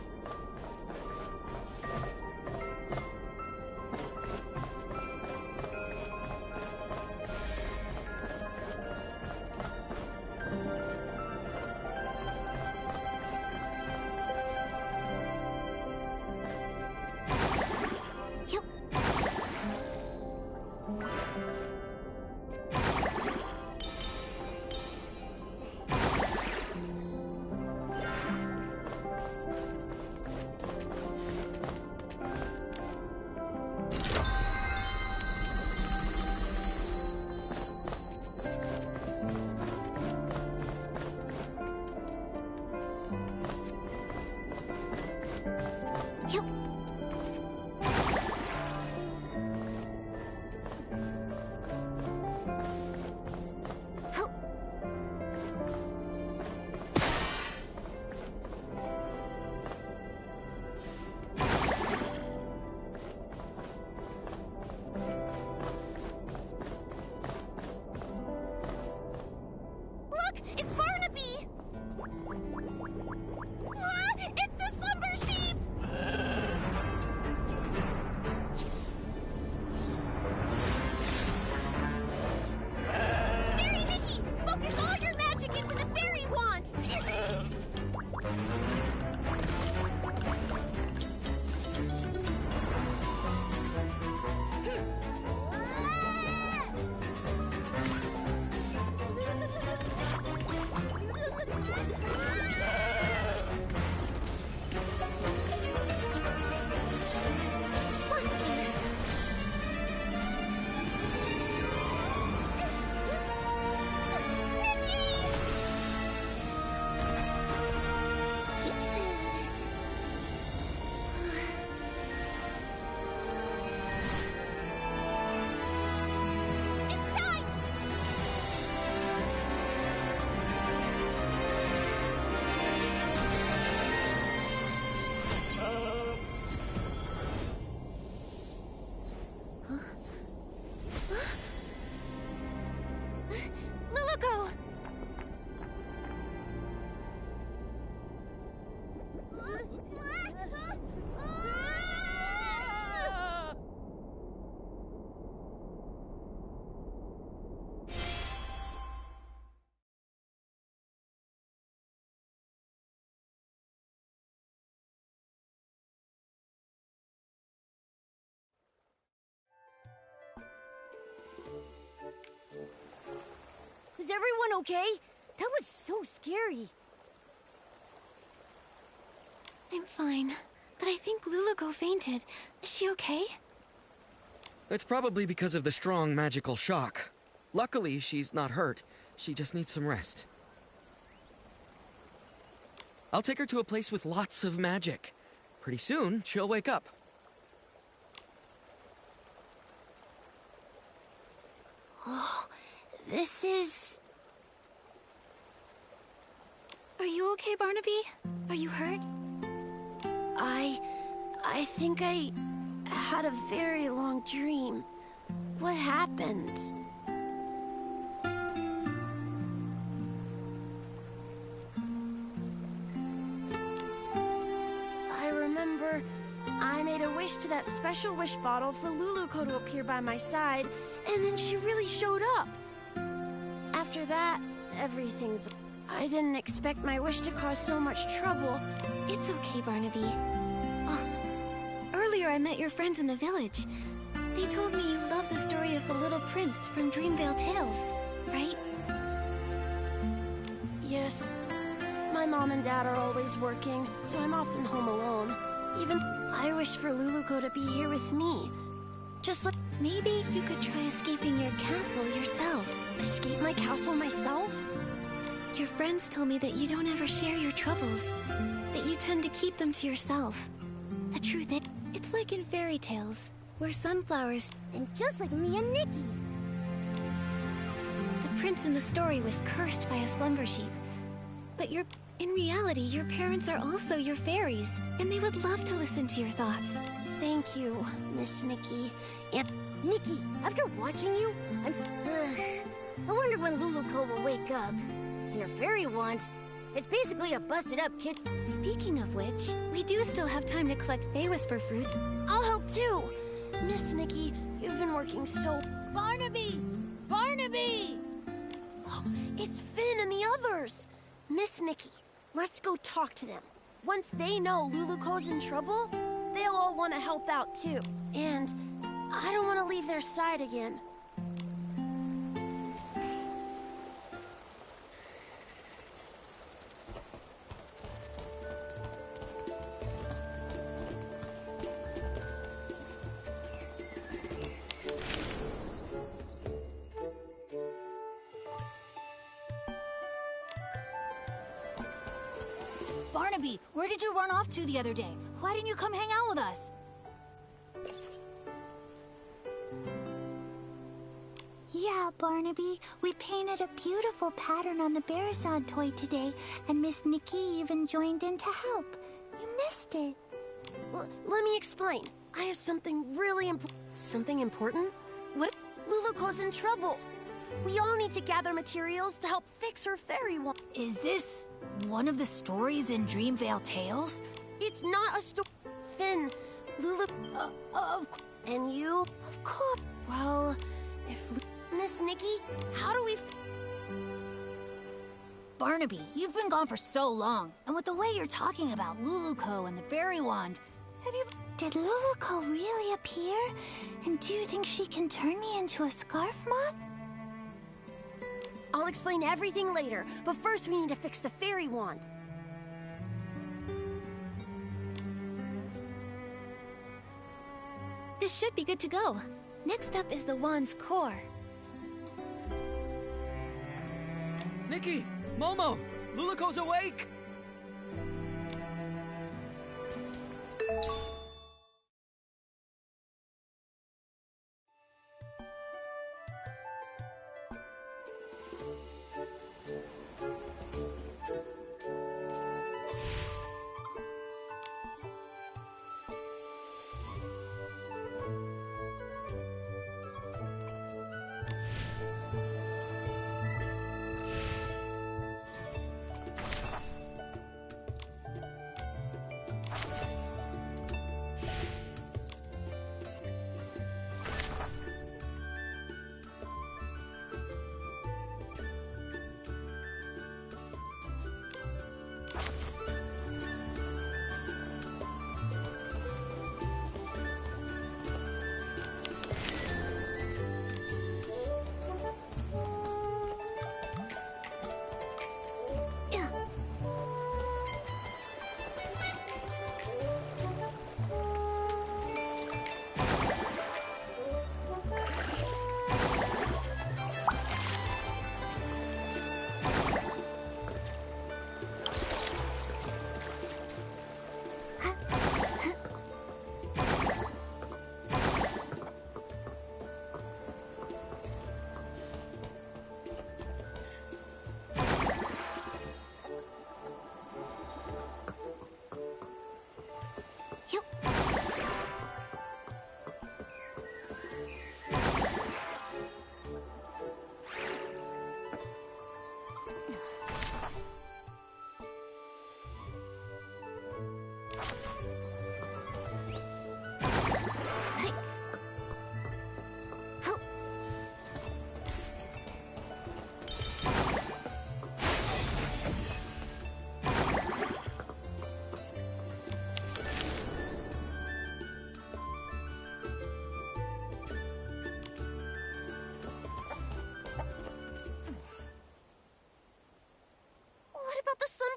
A: It's Barnaby! Ah, it's the slumber sheep! Fairy Nikki! Focus all your magic into the fairy wand! Is everyone okay? That was so scary.
B: I'm fine, but I think Luluko fainted. Is she okay?
E: It's probably because of the strong magical shock. Luckily, she's not hurt. She just needs some rest. I'll take her to a place with lots of magic. Pretty soon, she'll wake up.
A: Oh, this is...
B: Are you okay, Barnaby? Are you hurt?
A: I think I had a very long dream. What happened? I remember I made a wish to that special wish bottle for Luluko to appear by my side, and then she really showed up. After that, everything's... I didn't expect my wish to cause so much trouble.
B: It's okay, Barnaby. Oh, earlier I met your friends in the village. They told me you love the story of the Little Prince from Dreamvale Tales, right?
A: Yes. My mom and dad are always working, so I'm often home alone. Even I wish for Luluko to be here with me. Just like...
B: Maybe you could try escaping your castle yourself.
A: Escape my castle myself?
B: Your friends told me that you don't ever share your troubles, that you tend to keep them to yourself. The truth is, it's like in fairy tales, where sunflowers...
A: And just like me and Nikki.
B: The prince in the story was cursed by a slumber sheep. But in reality, your parents are also your fairies, and they would love to listen to your thoughts.
A: Thank you, Miss Nikki. And Nikki, after watching you, I wonder when Luluko will wake up. And her fairy wand, It's basically a busted-up kid.
B: Speaking of which, we do still have time to collect Fey Whisper fruit.
I: I'll help too. Miss Nikki, you've been working so...
H: Barnaby! Barnaby!
I: It's Finn and the others. Miss Nikki, let's go talk to them. Once they know Luluko's in trouble, they'll all want to help out too. And I don't want to leave their side again.
H: Barnaby, where did you run off to the other day? Why didn't you come hang out with us?
G: Yeah, Barnaby, we painted a beautiful pattern on the Barisod toy today, and Miss Nikki even joined in to help. You missed it.
I: Let me explain. I have something really important. Something important? What? Luluko's in trouble. We all need to gather materials to help fix her fairy wand.
H: Is this one of the stories in Dreamvale Tales?
I: It's not a story. Finn, Lulu, and you?
G: Of course.
I: Well, if Miss Nikki, how do we...
H: Barnaby, you've been gone for so long, and with the way you're talking about Luluko and the fairy wand, have you...
G: Did Luluko really appear? And do you think she can turn me into a scarf moth?
I: I'll explain everything later, but first we need to fix the fairy wand.
B: This should be good to go. Next up is the wand's core.
E: Nikki! Momo! Luluko's awake!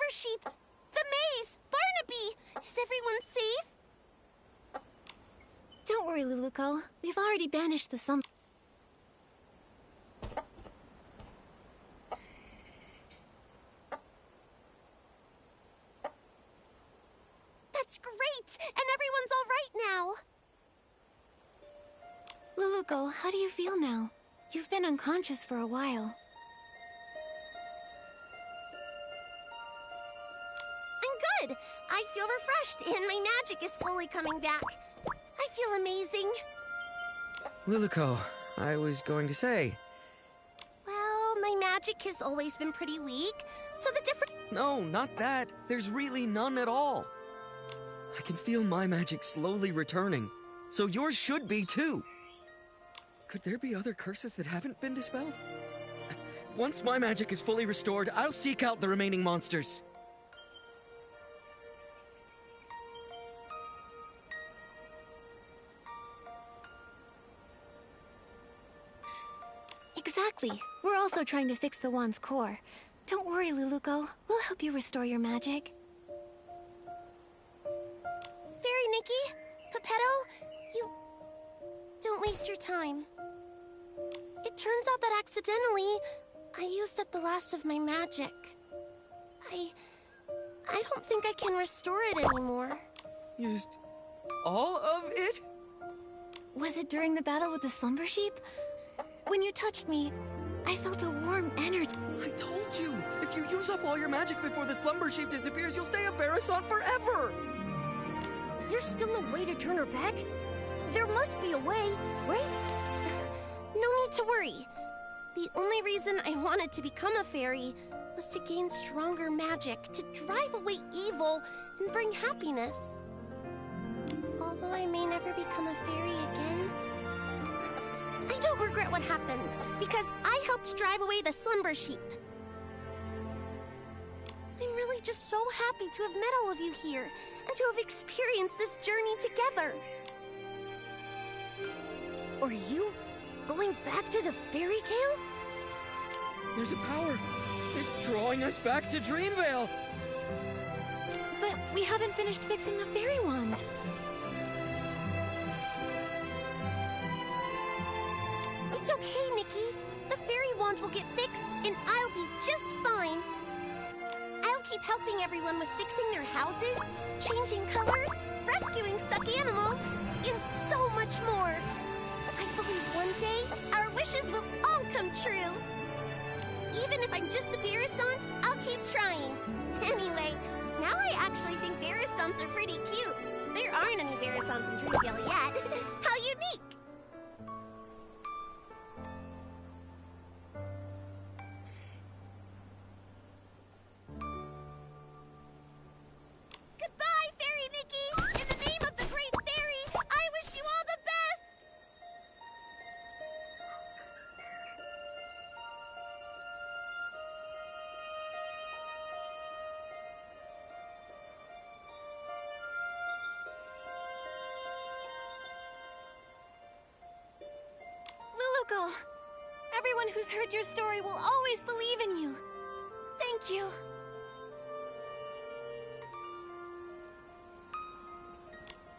A: Sheep! The maze! Barnaby! Is everyone safe?
B: Don't worry, Luluko. We've already banished the slumber.
A: That's great! And everyone's all right now.
B: Luluko, how do you feel now? You've been unconscious for a while.
A: Good. I feel refreshed, and my magic is slowly coming back. I feel amazing.
E: Luluko, I was going to say...
A: Well, my magic has always been pretty weak, so the difference...
E: No, not that. There's really none at all. I can feel my magic slowly returning, so yours should be too. Could there be other curses that haven't been dispelled? Once my magic is fully restored, I'll seek out the remaining monsters.
B: Exactly. We're also trying to fix the wand's core. Don't worry, Luluko. We'll help you restore your magic.
A: Fairy Nikki, Geppetto, you... Don't waste your time. It turns out that accidentally, I used up the last of my magic. I don't think I can restore it anymore.
E: Used all of it?
B: Was it during the battle with the slumber sheep? When you touched me, I felt a warm energy.
E: I told you! If you use up all your magic before the slumber sheep disappears, you'll stay a Barasant forever!
A: Is there still a way to turn her back? There must be a way, right? No need to worry. The only reason I wanted to become a fairy was to gain stronger magic, to drive away evil and bring happiness. Although I may never become a fairy again, I don't regret what happened, because I helped drive away the slumber sheep. I'm really just so happy to have met all of you here, and to have experienced this journey together. Are you going back to the fairy tale?
E: There's a power. It's drawing us back to Dreamvale.
B: But we haven't finished fixing the fairy wand.
A: It's okay, Nikki. The fairy wand will get fixed, and I'll be just fine. I'll keep helping everyone with fixing their houses, changing colors, rescuing stuck animals, and so much more. I believe one day, our wishes will all come true. Even if I'm just a Barasant, I'll keep trying. Anyway, now I actually think Barasants are pretty cute. There aren't any Barasants in Dreamvale yet. How unique! Goodbye, Fairy Nikki! In the name of the Great Fairy, I wish you all the best!
B: Luluko! Everyone who's heard your story will always believe in you. Thank you.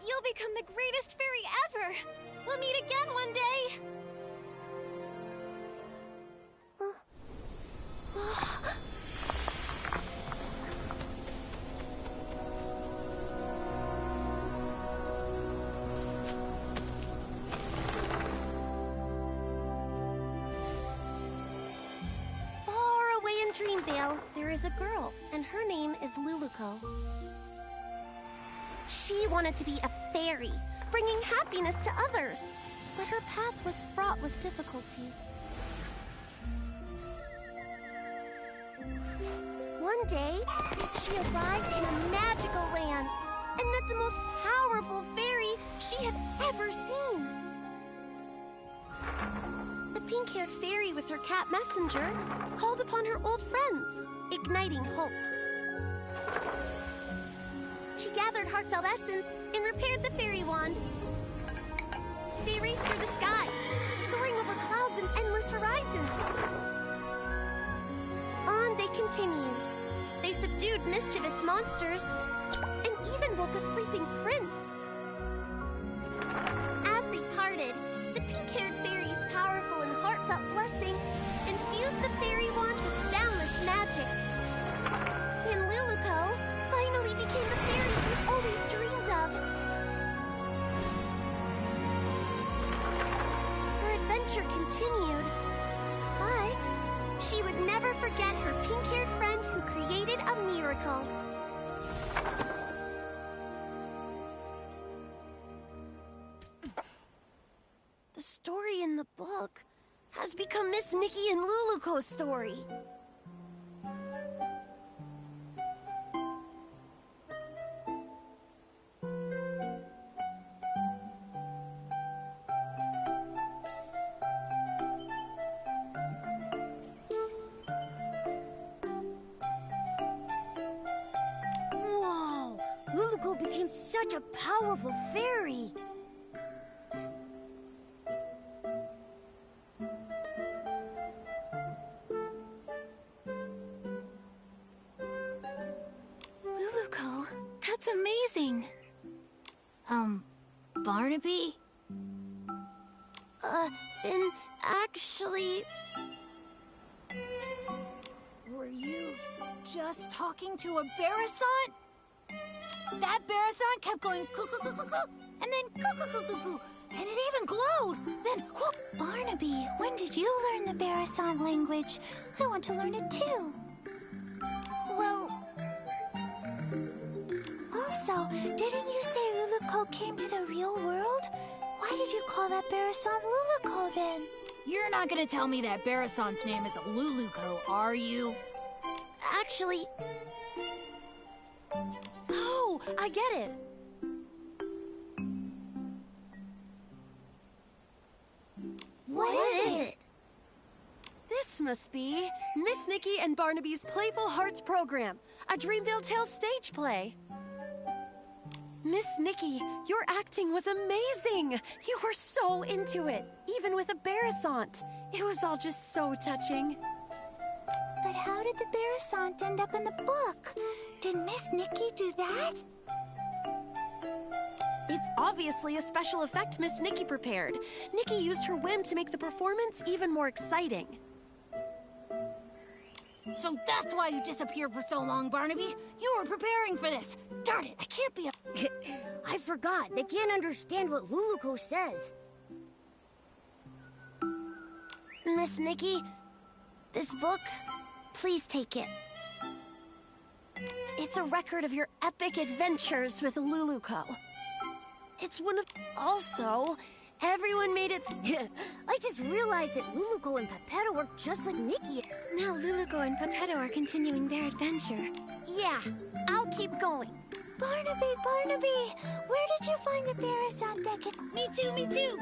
B: You'll become the greatest fairy ever! We'll meet again one day!
A: Far away in Dreamvale, there is a girl, and her name is Luluko. She wanted to be a fairy, bringing happiness to others, but her path was fraught with difficulty. One day, she arrived in a magical land and met the most powerful fairy she had ever seen. The pink-haired fairy with her cat messenger called upon her old friends, igniting hope. She gathered heartfelt essence and repaired the fairy wand. They raced through the skies, soaring over clouds and endless horizons. On they continued. They subdued mischievous monsters and even woke a sleeping prince. As they parted, the pink-haired fairy's powerful and heartfelt blessing infused the fairy wand with boundless magic. And Luluko finally became the fairy she always dreamed of. Her adventure continued, but she would never forget her pink-haired friend who created a miracle. The story in the book has become Miss Nikki and Luluko's story.
I: Luluco became such a powerful fairy.
B: Luluco, that's amazing.
H: Barnaby?
I: Finn, actually... Were you...
H: Just talking to a Barasant? That Barasant kept going coo-coo-coo-coo-coo, and then coo-coo-coo-coo-coo, and it even glowed. Then whoop.
G: Barnaby, when did you learn the Barasant language? I want to learn it too.
I: Well...
G: Also, didn't you say Luluco came to the real world? Why did you call that Barasant Luluco then?
H: You're not gonna tell me that Barasant's name is Luluco, are you?
I: Actually... Oh, I get it.
G: What is it?
I: This must be Miss Nikki and Barnaby's Playful Hearts program, a Dreamville Tales stage play. Miss Nikki, your acting was amazing. You were so into it, even with a Barasant. It was all just so touching.
G: But how did the Barasant end up in the book? Did Miss Nikki do that?
I: It's obviously a special effect Miss Nikki prepared. Nikki used her whim to make the performance even more exciting.
H: So that's why you disappeared for so long, Barnaby. You were preparing for this. Darn it, I can't be a...
I: I forgot. They can't understand what Luluco says. Miss Nikki, this book, please take it. It's a record of your epic adventures with Luluco. It's one of... Also, everyone made it... I just realized that Luluco and Pepetto are just like Nikki.
B: Now Luluco and Pepetto are continuing their adventure.
I: Yeah, I'll keep going.
G: Barnaby, where did you find the Barasant that could...
H: Me too, me too.